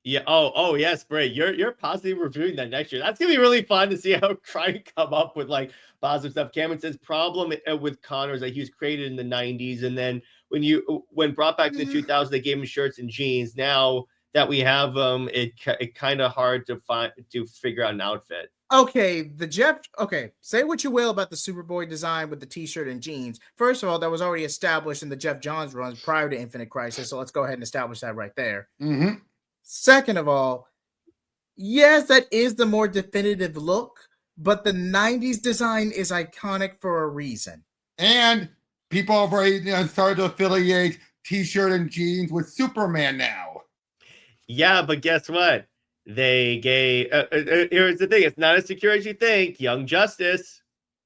Yeah. Oh, yes, Bray. You're positively reviewing that next year. That's gonna be really fun to see how try to come up with like positive stuff. Cameron says problem with Connor is that he was created in the '90s, and then when brought back in the 2000s, they gave him shirts and jeans. Now that we have them, it kind of hard to figure out an outfit. Okay, say what you will about the Superboy design with the t-shirt and jeans. First of all, that was already established in the Jeff Johns runs prior to Infinite Crisis, so let's go ahead and establish that right there. Mm-hmm. Second of all, yes, that is the more definitive look, but the 90s design is iconic for a reason. And people have already started to affiliate t-shirt and jeans with Superman now. Yeah, but guess what? They gave. Here's the thing: it's not as secure as you think. Young Justice.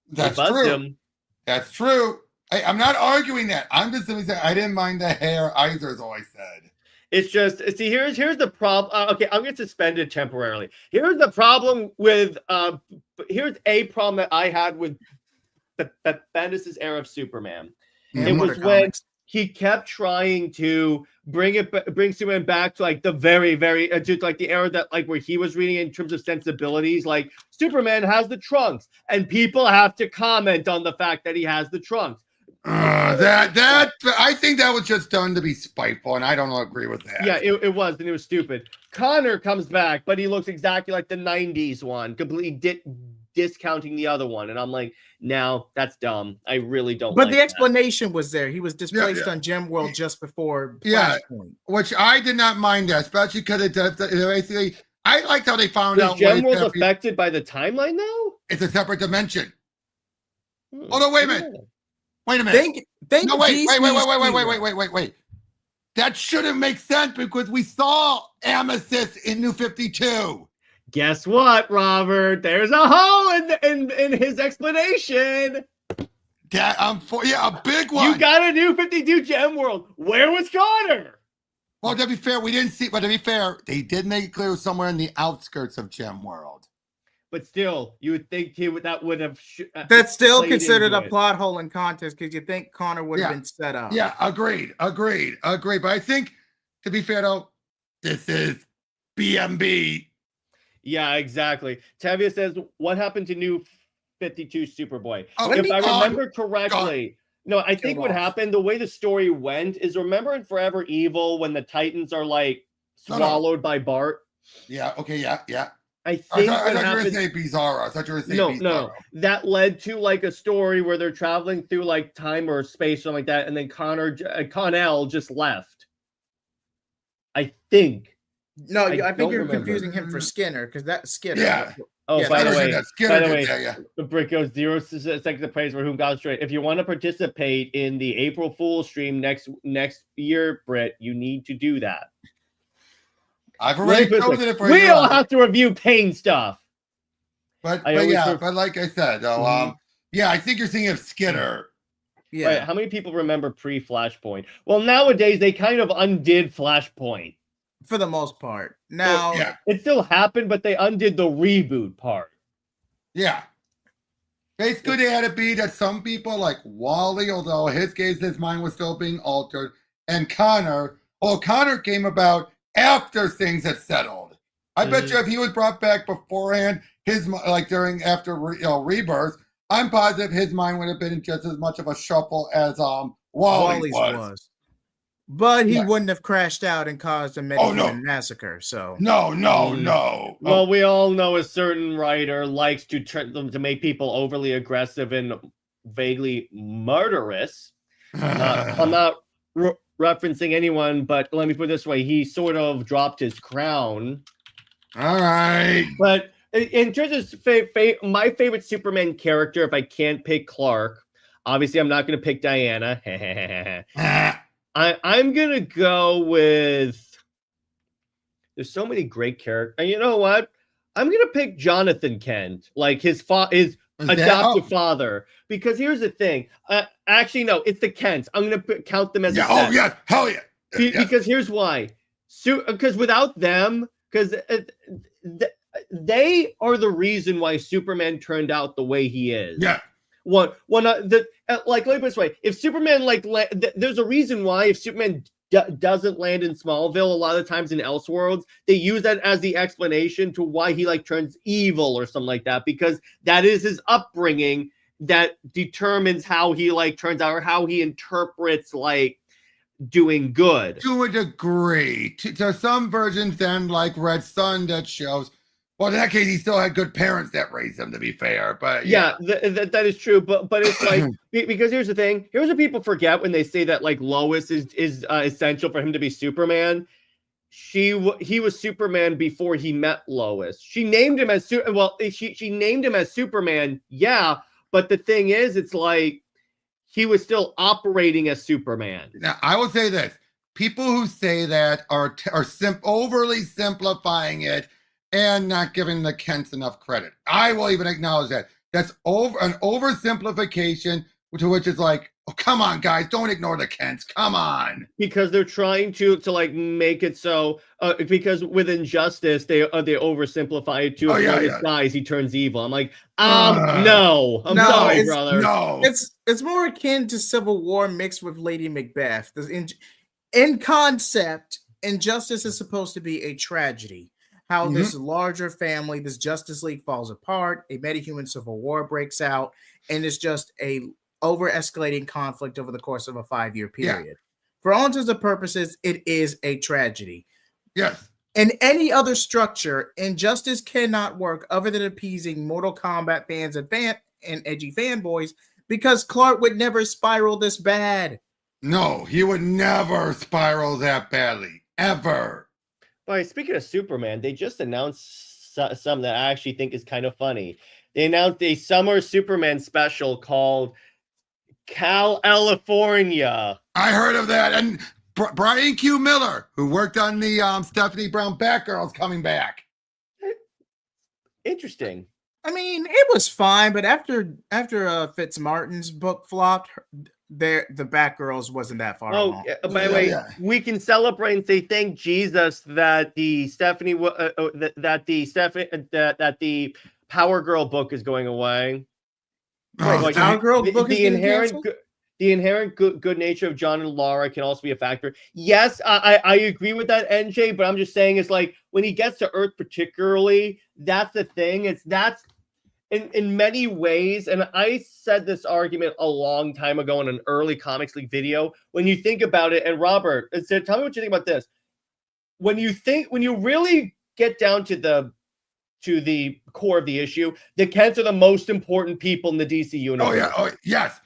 That's true. That's true. I'm not arguing that. I'm just saying I didn't mind the hair either. Is all I said. It's just here's the problem. Okay, I'm gonna suspend it temporarily. Here's the problem with here's a problem that I had with Bendis' era of Superman. It was when he kept trying to bring Superman back to like the very to like the era that like where he was reading in terms of sensibilities. Like Superman has the trunks, and people have to comment on the fact that he has the trunks. I think that was just done to be spiteful, and I don't agree with that. Yeah, it was, and it was stupid. Connor comes back, but he looks exactly like the '90s one, completely discounting the other one, and I'm like, no, that's dumb. I really don't. But the explanation was there. He was displaced on Gem World just before Flashpoint, which I did not mind that, especially because it basically. I liked how they found out. Gem World affected by the timeline now? It's a separate dimension. Oh no! Wait a minute. Wait a minute. Wait. That shouldn't make sense because we saw Amethyst in New 52. Guess what, Robert? There's a hole in his explanation. A big one. You got a New 52 Gem World. Where was Connor? Well, to be fair, we didn't see. But to be fair, they did make it clear it was somewhere in the outskirts of Gem World. But still, you would think that would have. That's still considered a plot hole in context because you think Connor would have been set up. Yeah, agreed. But I think, to be fair though, this is BMB. Yeah, exactly. Tavia says, "What happened to New 52 Superboy?" If I remember correctly, no, I think what happened, the way the story went, is remember in Forever Evil when the Titans are like swallowed by Bart. Yeah. Okay. Yeah. I think I thought you were saying Bizarro. I thought you were saying Bizarro. No. That led to like a story where they're traveling through like time or space, something like that, and then Connell just left. I think. No, I think you're confusing him for Skinner because that's Skinner. Yeah. By the way, the Brick goes 0 seconds of praise for whom God straight. If you want to participate in the April Fool's stream next year, Britt, you need to do that. I've already chosen it for you. We all have to review Pain stuff. But like I said, though, I think you're thinking of Skinner. Yeah. Right. How many people remember pre-Flashpoint? Well, nowadays they kind of undid Flashpoint. For the most part. Now it still happened, but they undid the reboot part. Yeah. Basically, they had to be that some people like Wally, although his mind was still being altered, and Connor came about after things had settled. I bet you if he was brought back beforehand, after Rebirth, I'm positive his mind would have been just as much of a shuffle as Wally's was. But he wouldn't have crashed out and caused a massacre. So no. Well, we all know a certain writer likes to make people overly aggressive and vaguely murderous. I'm not referencing anyone, but let me put it this way: he sort of dropped his crown. All right. But in terms of my favorite Superman character, if I can't pick Clark, obviously I'm not going to pick Diana. I'm going to go with... There's so many great characters. And you know what? I'm going to pick Jonathan Kent, like his adoptive father. Because here's the thing. Actually, no, it's the Kents. I'm going to count them as a set. Oh, yeah. Hell yeah. Because here's why. Because without them... Because they are the reason why Superman turned out the way he is. Yeah. Let me put it this way: if Superman there's a reason why if Superman doesn't land in Smallville a lot of times in Elseworlds, they use that as the explanation to why he like turns evil or something like that, because that is his upbringing that determines how he like turns out, or how he interprets like doing good. To a degree. To some versions then, like Red Sun, that shows, well, in that case, he still had good parents that raised him, to be fair. But yeah, that is true. But it's like, because here's the thing. Here's what people forget when they say that like Lois is essential for him to be Superman. He was Superman before he met Lois. She named him as she named him as Superman. Yeah, but the thing is, it's like he was still operating as Superman. Now, I will say this: people who say that are overly simplifying it and not giving the Kents enough credit. I will even acknowledge that. That's an oversimplification, to which is like, oh, come on, guys, don't ignore the Kents. Come on. Because they're trying to like make it so, because with Injustice, they oversimplify it to this guys, he turns evil. I'm like, no. I'm sorry, brother. No. It's more akin to Civil War mixed with Lady Macbeth. In concept, Injustice is supposed to be a tragedy. How this larger family, this Justice League falls apart, a metahuman civil war breaks out, and it's just a over-escalating conflict over the course of a 5-year period. Yeah. For all intents and purposes, it is a tragedy. Yes. In any other structure, Injustice cannot work other than appeasing Mortal Kombat fans and edgy fanboys, because Clark would never spiral this bad. No, he would never spiral that badly. Ever. But speaking of Superman, they just announced something that I actually think is kind of funny. They announced a summer Superman special called California. I heard of that. And Brian Q. Miller, who worked on the Stephanie Brown Batgirl, is coming back. Interesting. I mean, it was fine, but after Fitzmartin's book flopped, the Batgirls wasn't that far along. By the way, we can celebrate and say thank Jesus that the Power Girl book is going away. Wait, Power Girl book is the inherent good nature of John and Laura can also be a factor. Yes, I agree with that, NJ, but I'm just saying it's like when he gets to Earth particularly, that's the thing. That's in many ways, and I said this argument a long time ago in an early Comics League video. When you think about it, and Robert said, tell me what you think about this. When you really get down to the core of the issue, the Kents are the most important people in the DC universe. Oh yes,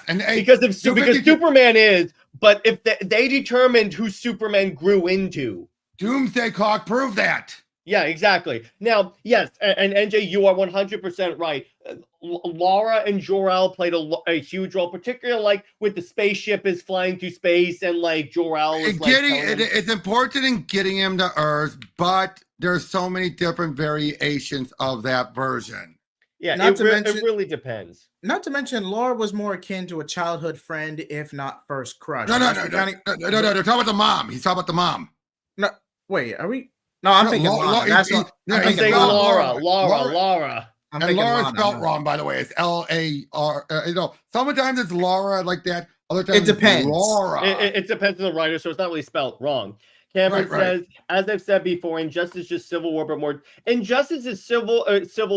and because Superman is, but if they determined who Superman grew into, Doomsday Clock proved that. Yeah, exactly. Now, yes, and NJ, you are 100% right. Laura and Jor-El played a huge role, particularly like with the spaceship is flying through space, and like Jor-El is it's important in getting him to Earth, but there's so many different variations of that version. Yeah, it really depends. Not to mention, Laura was more akin to a childhood friend, if not first crush. No. They're talking about the mom. He's talking about the mom. No, wait, are we? No, I'm thinking Laura. I'm thinking Laura. And Laura spelled wrong, by the way. It's L-A-R. Sometimes it's Laura like that. Other times it depends. It's Laura. It depends on the writer, so it's not really spelled wrong. Cameron says, as I've said before, Injustice is just Civil War, but more. Injustice is Civil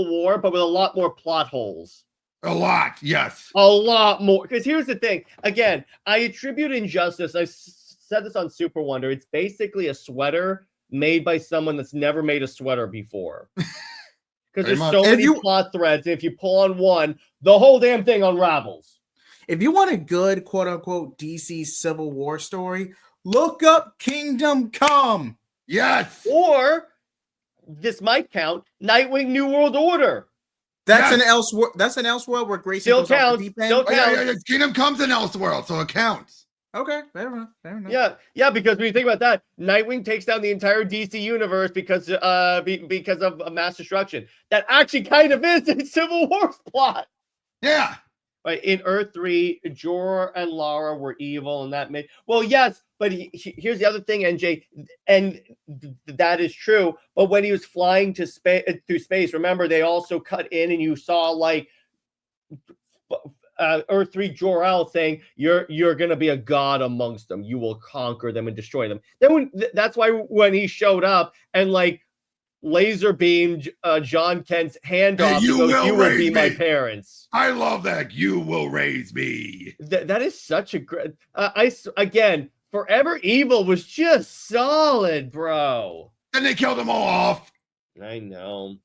War, but with a lot more plot holes. A lot, yes. A lot more. Because here's the thing. Again, I attribute Injustice. I said this on Super Wonder. It's basically a sweater made by someone that's never made a sweater before. Because there's so many plot threads, and if you pull on one, the whole damn thing unravels. If you want a good quote-unquote DC Civil War story, look up Kingdom Come. Yes. Or, this might count, Nightwing New World Order. That's an Elseworld where Grayson goes off the deep end. Still counts. Yeah, Kingdom Come's an Elseworld, so it counts. Okay, fair enough. Yeah, because when you think about that, Nightwing takes down the entire DC universe because of mass destruction. That actually kind of is in Civil War's plot. Yeah. Right, in Earth 3, Jor and Lara were evil, and that made yes, but here's the other thing, NJ, and that is true. But when he was flying through space, remember they also cut in, and you saw like Earth 3 Jor-El saying you're gonna be a god amongst them. You will conquer them and destroy them. Then that's why when he showed up and like laser beamed John Kent's hand Hey, off, you he goes, will "You will raise be my me." parents." I love that. You will raise me. That is such a great. Again, Forever Evil was just solid, bro. And they killed them all off. I know.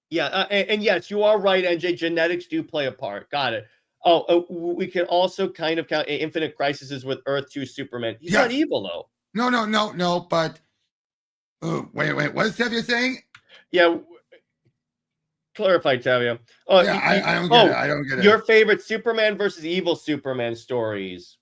Yeah, and yes, you are right, NJ. Genetics do play a part. Got it. Oh, we can also kind of count Infinite Crises with Earth 2 Superman. He's not evil though. No. But wait. What is Tevye saying? Yeah, clarify, Tavia. Yeah, I don't get it. I don't get it. Your favorite Superman versus evil Superman stories?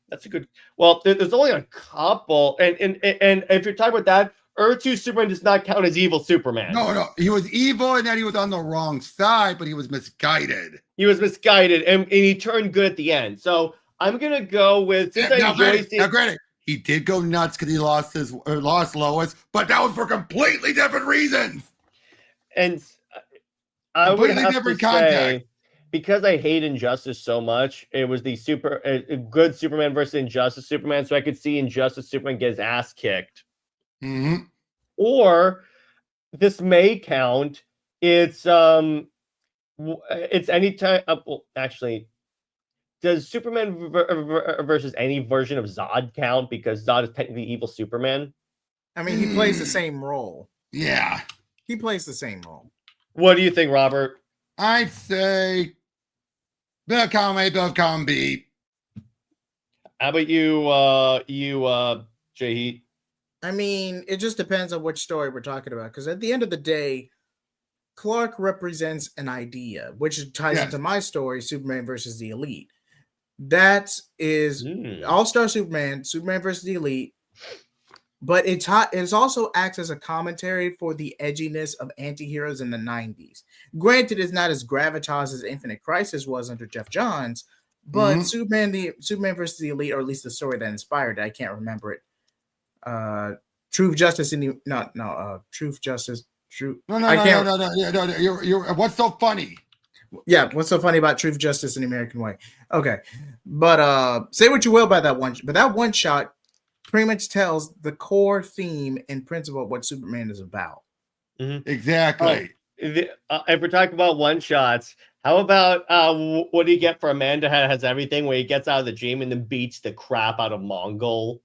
That's a good. Well, there's only a couple, and if you're talking about that, Earth 2 Superman does not count as evil Superman. No, he was evil, and then he was on the wrong side, but he was misguided. He was misguided, and he turned good at the end. So I'm gonna go with. Now, granted, he did go nuts because he lost Lois, but that was for completely different reasons. And I would have different to say, because I hate Injustice so much, it was the good Superman versus Injustice Superman, so I could see Injustice Superman get his ass kicked. Mm-hmm. Or this may count. It's any time. Well, actually, does Superman versus any version of Zod count? Because Zod is technically evil Superman. I mean, he plays the same role. Yeah, he plays the same role. What do you think, Robert? I'd say Bill column A, Bill column B. How about you, JJheat? I mean, it just depends on which story we're talking about. Because at the end of the day, Clark represents an idea, which ties into my story, Superman versus the Elite. That is All-Star Superman, Superman versus the Elite. But it also acts as a commentary for the edginess of anti-heroes in the 90s. Granted, it's not as gravitas as Infinite Crisis was under Jeff Johns, but Superman versus the Elite, or at least the story that inspired it, I can't remember it. Truth, Justice, Truth, Justice, Truth. No. You're what's so funny? Yeah, what's so funny about Truth, Justice, and the American Way? Okay, but say what you will about that one, but that one shot pretty much tells the core theme and principle of what Superman is about. Exactly. If we're talking about one shots, how about what do you get for Amanda has everything, where he gets out of the gym and then beats the crap out of Mongol?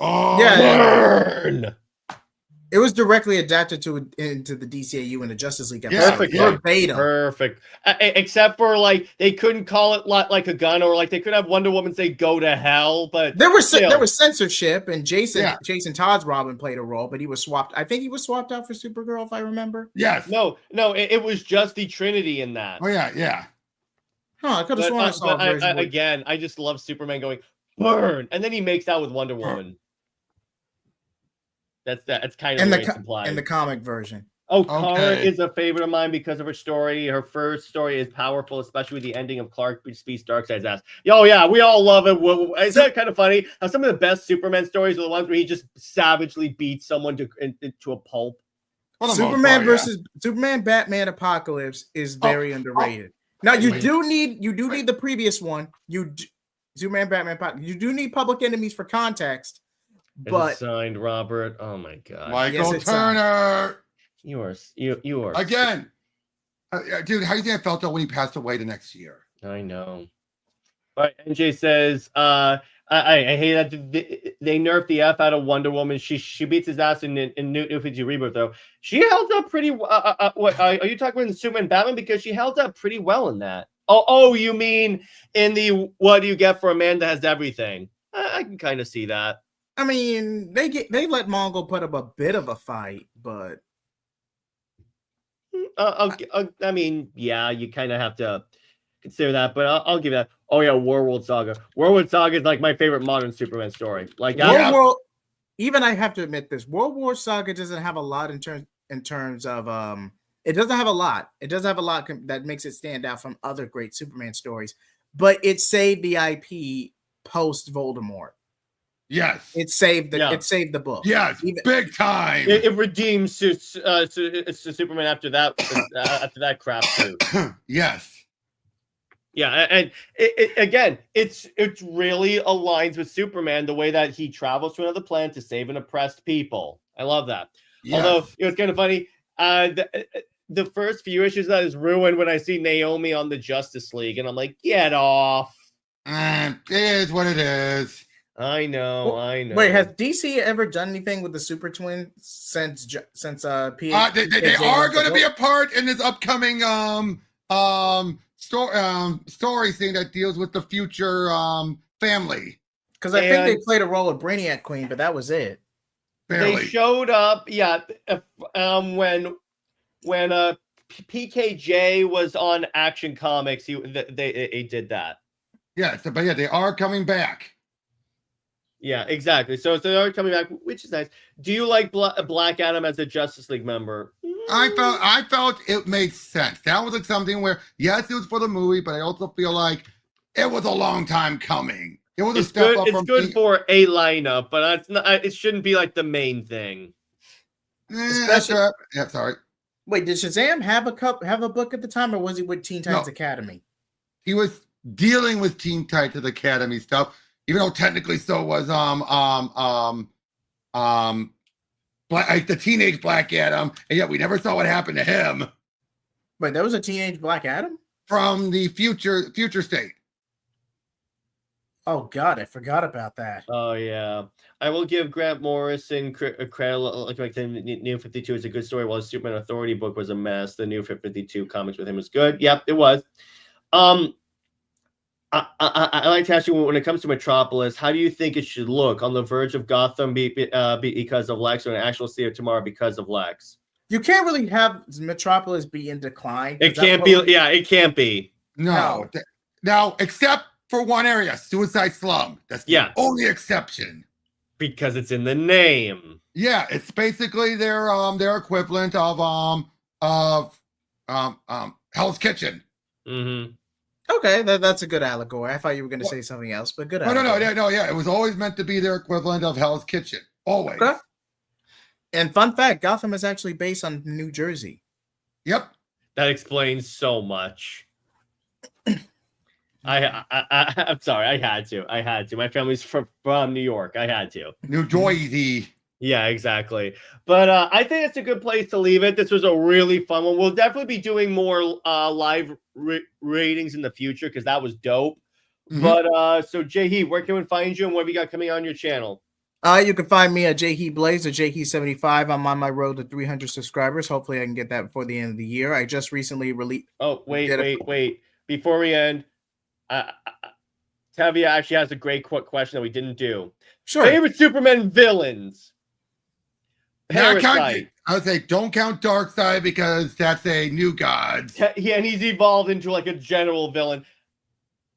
Oh, burn! It was directly adapted into the DCAU and the Justice League episode. Perfect. Verbatim. Perfect. Except for like they couldn't call it like a gun, or like they could have Wonder Woman say "Go to hell," but there was censorship, and Jason Todd's Robin played a role, but he was swapped. I think he was swapped out for Supergirl, if I remember. Yes. No. It was just the Trinity in that. Oh yeah. Huh? I could have sworn I saw a version. Again, I just love Superman going burn, and then he makes out with Wonder Woman. That's kind of what it's implied in the comic version. Oh, Kara is a favorite of mine because of her story. Her first story is powerful, especially with the ending of Clark beats Darkseid's ass. Oh yeah, we all love it. Is that kind of funny? How some of the best Superman stories are the ones where he just savagely beats someone to a pulp. Superman, Batman, Apocalypse is very underrated. Now you do need the previous one. Superman, Batman, Apocalypse. You do need Public Enemies for context. But signed Robert. Oh my god, Michael Turner. You are again, dude. How do you think I felt though when he passed away the next year? I know. But NJ says, I hate that they nerfed the F out of Wonder Woman. She beats his ass in New 52 Rebirth though. She held up pretty. What are you talking about in Superman Batman? Because she held up pretty well in that. Oh, you mean in the what do you get for a man that has everything? I can kind of see that. I mean, they let Mongol put up a bit of a fight, but I mean, yeah, you kind of have to consider that, but I'll give that. Oh yeah, World Saga. World Saga is like my favorite modern Superman story. Like even I have to admit this, World War Saga doesn't have a lot in terms of it doesn't have a lot. It doesn't have a lot that makes it stand out from other great Superman stories, but it saved the IP post Voldemort. Yes. It saved the Yeah. it saved the book. Yes. Big time. It redeems Superman after that crap too. Yes. Yeah, and again, it's really aligns with Superman the way that he travels to another planet to save an oppressed people. I love that. Yes. Although it was kind of funny, the first few issues of that is ruined when I see Naomi on the Justice League, and I'm like, get off. It is what it is. I know. Wait, has DC ever done anything with the Super Twins since They PKJ are wrote going to the be a book? part in this upcoming story thing that deals with the future family. Because I think they And- played a role of Brainiac Queen, but that was it. Barely. They showed up, when PKJ was on Action Comics, they did that. Yes, but yeah, they are coming back. Yeah, exactly. So they are coming back, which is nice. Do you like Black Adam as a Justice League member? I felt it made sense. That was like something where, yes, it was for the movie, but I also feel like it was a long time coming. It was a step good. up. It's good for a lineup, but it's not. It shouldn't be like the main thing. Especially- Yeah, sorry. Wait, did Shazam have a book at the time, or was he with Teen Titans No. Academy? He was dealing with Teen Titans Academy stuff, even though technically so was the teenage Black Adam, and yet we never saw what happened to him Wait, there was a teenage Black Adam? from the future state. Oh God, I forgot about that. Oh yeah, I will give Grant Morrison credit. Like the New 52 is a good story, while the Superman Authority book was a mess. The New 52 comics with him was good. Yep, it was. I like to ask you, when it comes to Metropolis, how do you think it should look? On the verge of Gotham because of Lex, or an actual City of Tomorrow because of Lex? You can't really have Metropolis be in decline. It can't be. Yeah, it can't be. No. Now, except for one area, Suicide Slum. That's the only exception. Because it's in the name. Yeah, it's basically their equivalent of Hell's Kitchen. Mm-hmm. Okay, that's a good allegory. I thought you were going to say something else, but good. No, it was always meant to be their equivalent of Hell's Kitchen. Always. Okay. And fun fact, Gotham is actually based on New Jersey. Yep. That explains so much. I'm sorry. I had to. My family's from New York. I had to. New Jersey. Yeah, exactly. But I think it's a good place to leave it. This was a really fun one. We'll definitely be doing more live ratings in the future, because that was dope. Mm-hmm. But so JJheat, where can we find you, and what have you got coming on your channel? You can find me at JJheat Plays or JJheat75. I'm on my road to 300 subscribers. Hopefully I can get that before the end of the year. I just recently released. Oh, wait. Before we end, Tevia actually has a great question that we didn't do. Sure. Favorite Superman villains? I would say don't count Darkseid, because that's a New God. Yeah, and he's evolved into like a general villain.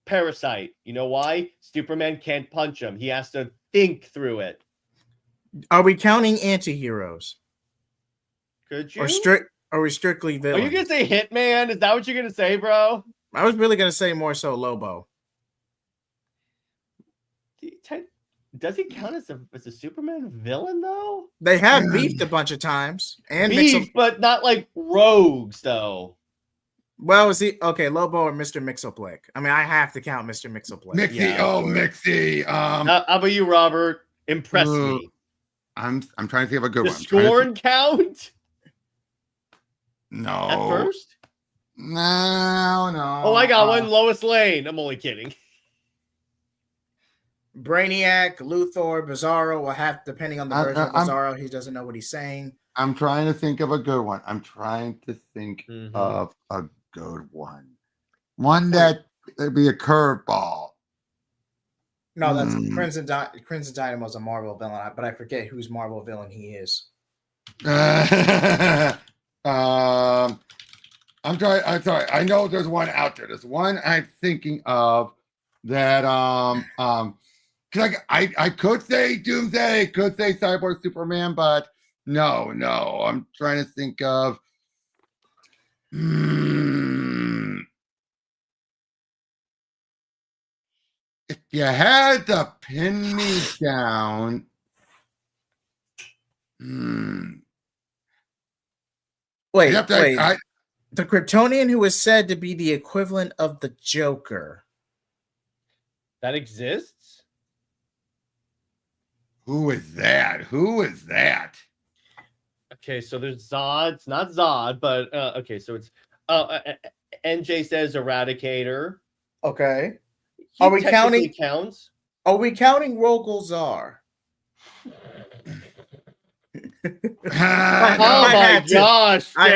Parasite. You know why? Superman can't punch him. He has to think through it. Are we counting anti-heroes? Could you? Are we strictly villains? Are you gonna say Hitman? Is that what you're gonna say, bro? I was really gonna say more so Lobo. Does he count as a Superman villain though? They have beefed a bunch of times, and but not like rogues though. Well, is he okay? Lobo or Mr. Mixoplick? I mean, I have to count Mr. Mixoplick. Mixie, Mixie. How about you, Robert? Impress me. I'm trying to think of a good one. Scorn count? No. At first? No. Oh, I got one. Lois Lane. I'm only kidding. Brainiac, Luthor, Bizarro will have, depending on the version of Bizarro, he doesn't know what he's saying. I'm trying to think of a good one. I'm trying to think of a good one. One that would be a curveball. No, that's Crimson Dynamo's a Marvel villain, but I forget whose Marvel villain he is. I'm sorry. I know there's one out there. There's one I'm thinking of that I could say Doomsday, could say Cyborg Superman, but no. I'm trying to think of you had to pin me down. Wait, Yep, wait. The Kryptonian who is said to be the equivalent of the Joker. That exists? Who is that? Who is that? Okay, so there's Zod. It's not Zod, but okay, so it's NJ says Eradicator. Okay. He technically counts. Are we counting Rogol Zar? Oh my gosh! I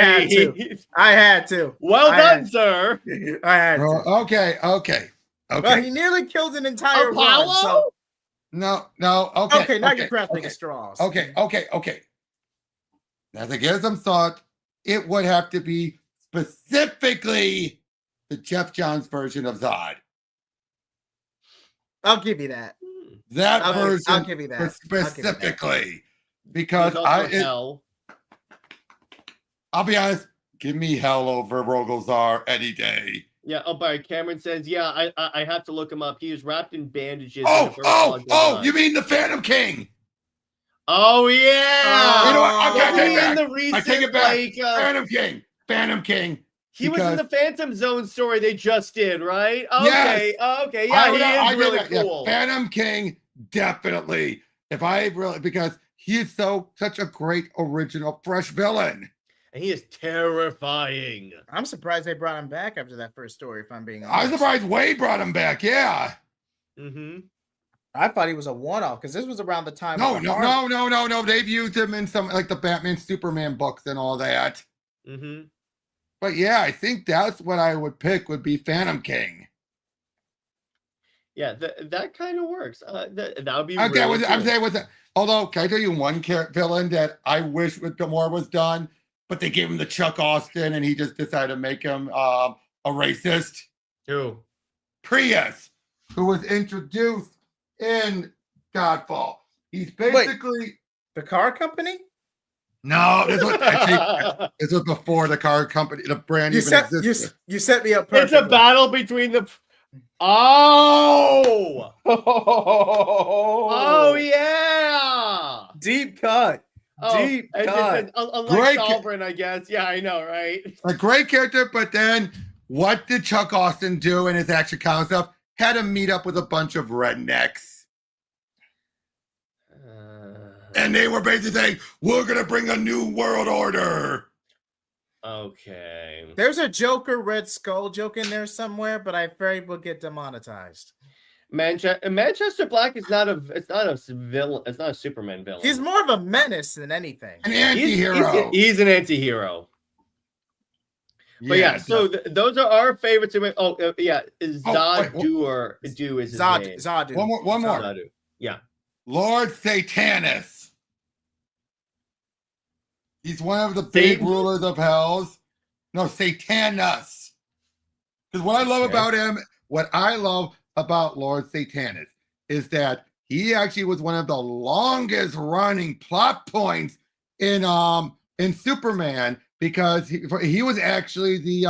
had to. Well done, sir. I had to. Okay. Well, he nearly killed an entire Apollo. run, so... No. Okay. Now you're grasping at straws. Okay. Now to give some thought, it would have to be specifically the Jeff Johns version of Zod. I'll give you that. That version. I'll give you that. Specifically. Because I'll be honest, give me hell over Rogol Zar any day. Yeah. Oh, but Cameron says, yeah, I have to look him up. He was wrapped in bandages. You mean the Phantom King? Oh yeah. You know what? I take it back. Phantom King. He was in the Phantom Zone story they just did, right? Okay. Yes. Okay. Yeah, he is really cool. Yeah, Phantom King, definitely. Because he is such a great original fresh villain. And he is terrifying. I'm surprised they brought him back after that first story, if I'm being honest. I'm surprised Wade brought him back, yeah. Mm-hmm. I thought he was a one-off because this was around the time. No. They've used him in some like the Batman Superman books and all that. Mm-hmm. But yeah, I think that's what I would pick would be Phantom King. Yeah, that kind of works. That would be. I'm saying with it. Although, can I tell you one villain that I wish more was done, but they gave him the Chuck Austin, and he just decided to make him a racist. Who? Prius, who was introduced in Godfall. He's basically the car company. No, this was before the car company, the brand existed. You set me up perfectly. It's a battle between the. Oh yeah! Deep cut. Deep cut. Unlike Sovereign, I guess. Yeah, I know, right? A great character, but then what did Chuck Austin do in his action comic stuff? Had to meet up with a bunch of rednecks. And they were basically saying, we're going to bring a new world order. Okay. There's a Joker Red Skull joke in there somewhere, but I afraid we'll get demonetized. Manchester Black is not a villain. It's not a Superman villain. He's more of a menace than anything. An anti-hero. He's an anti-hero. Yeah, but yeah, so those are our favorites. Zod Do is his name. Zod. One more. Zod. Yeah. Lord Satanus. He's one of the big rulers of hells. No, Satanus. Because what I love about him, what I love about Lord Satanus is that he actually was one of the longest running plot points in Superman, because he was actually the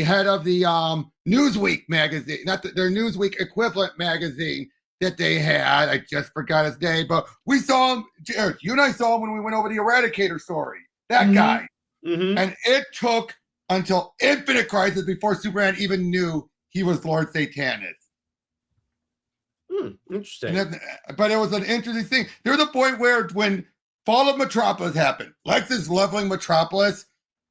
head of the Newsweek magazine, not their Newsweek equivalent magazine that they had. I just forgot his name, but we saw him. Jared, you and I saw him when we went over the Eradicator story. That guy. Mm-hmm. And it took until Infinite Crisis before Superman even knew he was Lord Satanus. Interesting. But it was an interesting thing. There was a point where when Fall of Metropolis happened, Lex is leveling Metropolis.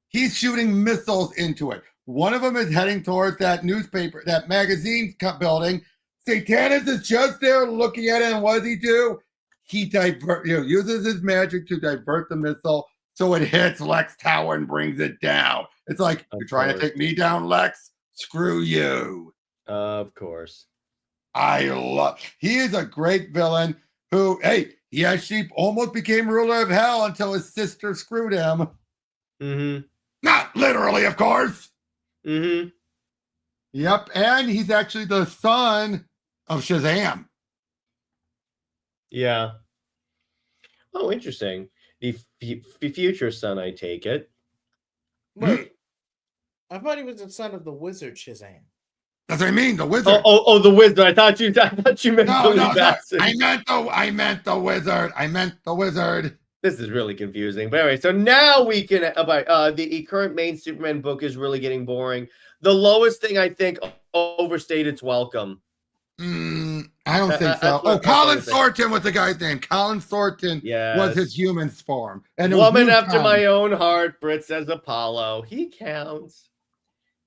He's shooting missiles into it. One of them is heading towards that newspaper, that magazine building. Satanus is just there looking at it, and what does he do? He uses his magic to divert the missile so it hits Lex Tower and brings it down. It's like, you're trying to take me down, Lex? Screw you. Of course. He is a great villain who, he actually almost became ruler of hell until his sister screwed him. Mm-hmm. Not literally, of course. Mm-hmm. Yep, and he's actually the son of Shazam. Yeah. Oh, interesting. The future son, I take it. Wait. I thought he was the son of the wizard Shazam. That's what I mean. The wizard. Oh, the wizard. I thought you meant No, Billy sorry. Batson. I meant the wizard. I meant the wizard. This is really confusing. But anyway, so now we can the current main Superman book is really getting boring. The lowest thing I think overstayed its welcome. I don't think so. Colin Thornton was the guy's name. Colin Thornton was his human form. And woman after my own heart, Britt says Apollo. He counts.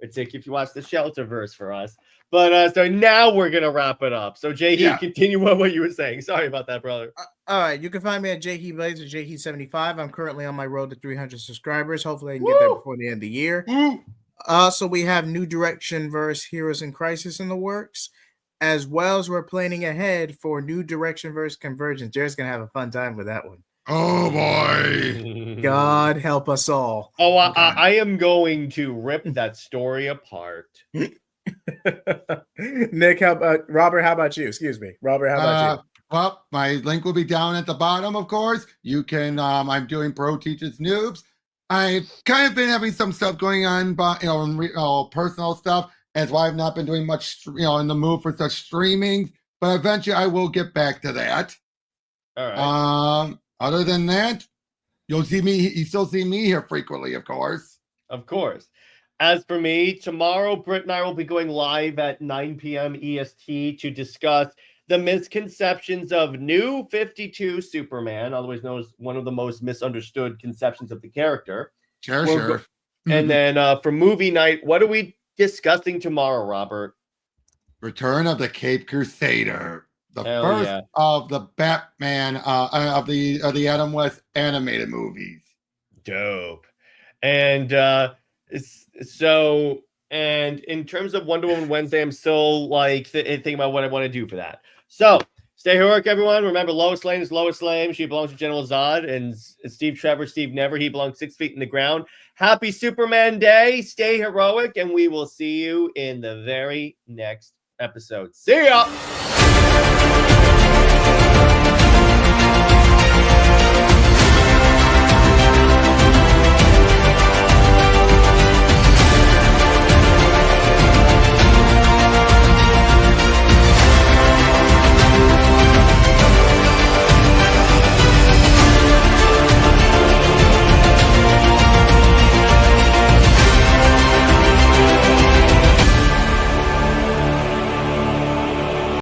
It's like if you watch the Shelter verse for us. But so now we're gonna wrap it up. So JJheat, continue on what you were saying. Sorry about that, brother. All right, you can find me at JJheat Plays or JJheat75. I'm currently on my road to 300 subscribers. Hopefully, I can get there before the end of the year. So we have New Direction verse Heroes in Crisis in the works, as well as we're planning ahead for New Direction verse Convergence. Jared's gonna have a fun time with that one. Oh boy! God help us all. Oh, I am going to rip that story apart. Nick, how about Robert? How about you? Excuse me, Robert. How about you? Well, my link will be down at the bottom, of course. You can. I'm doing Pro Teaches Noobs. I've kind of been having some stuff going on, but personal stuff. That's why I've not been doing much, in the mood for such streaming. But eventually, I will get back to that. All right. Other than that, you'll see me. You still see me here frequently, of course. Of course. As for me, tomorrow, Britt and I will be going live at 9 p.m. EST to discuss the misconceptions of New 52 Superman, otherwise known as one of the most misunderstood conceptions of the character. Sure. And then for movie night, what are we discussing tomorrow, Robert? Return of the Cape Crusader. The first of the Batman of the Adam West animated movies. Dope. And and in terms of Wonder Woman Wednesday, I'm still thinking about what I want to do for that. So stay heroic, everyone. Remember, Lois Lane is Lois Lane. She belongs to General Zod, and Steve Trevor, Steve Never. He belongs 6 feet in the ground. Happy Superman Day. Stay heroic, and we will see you in the very next episode. See ya.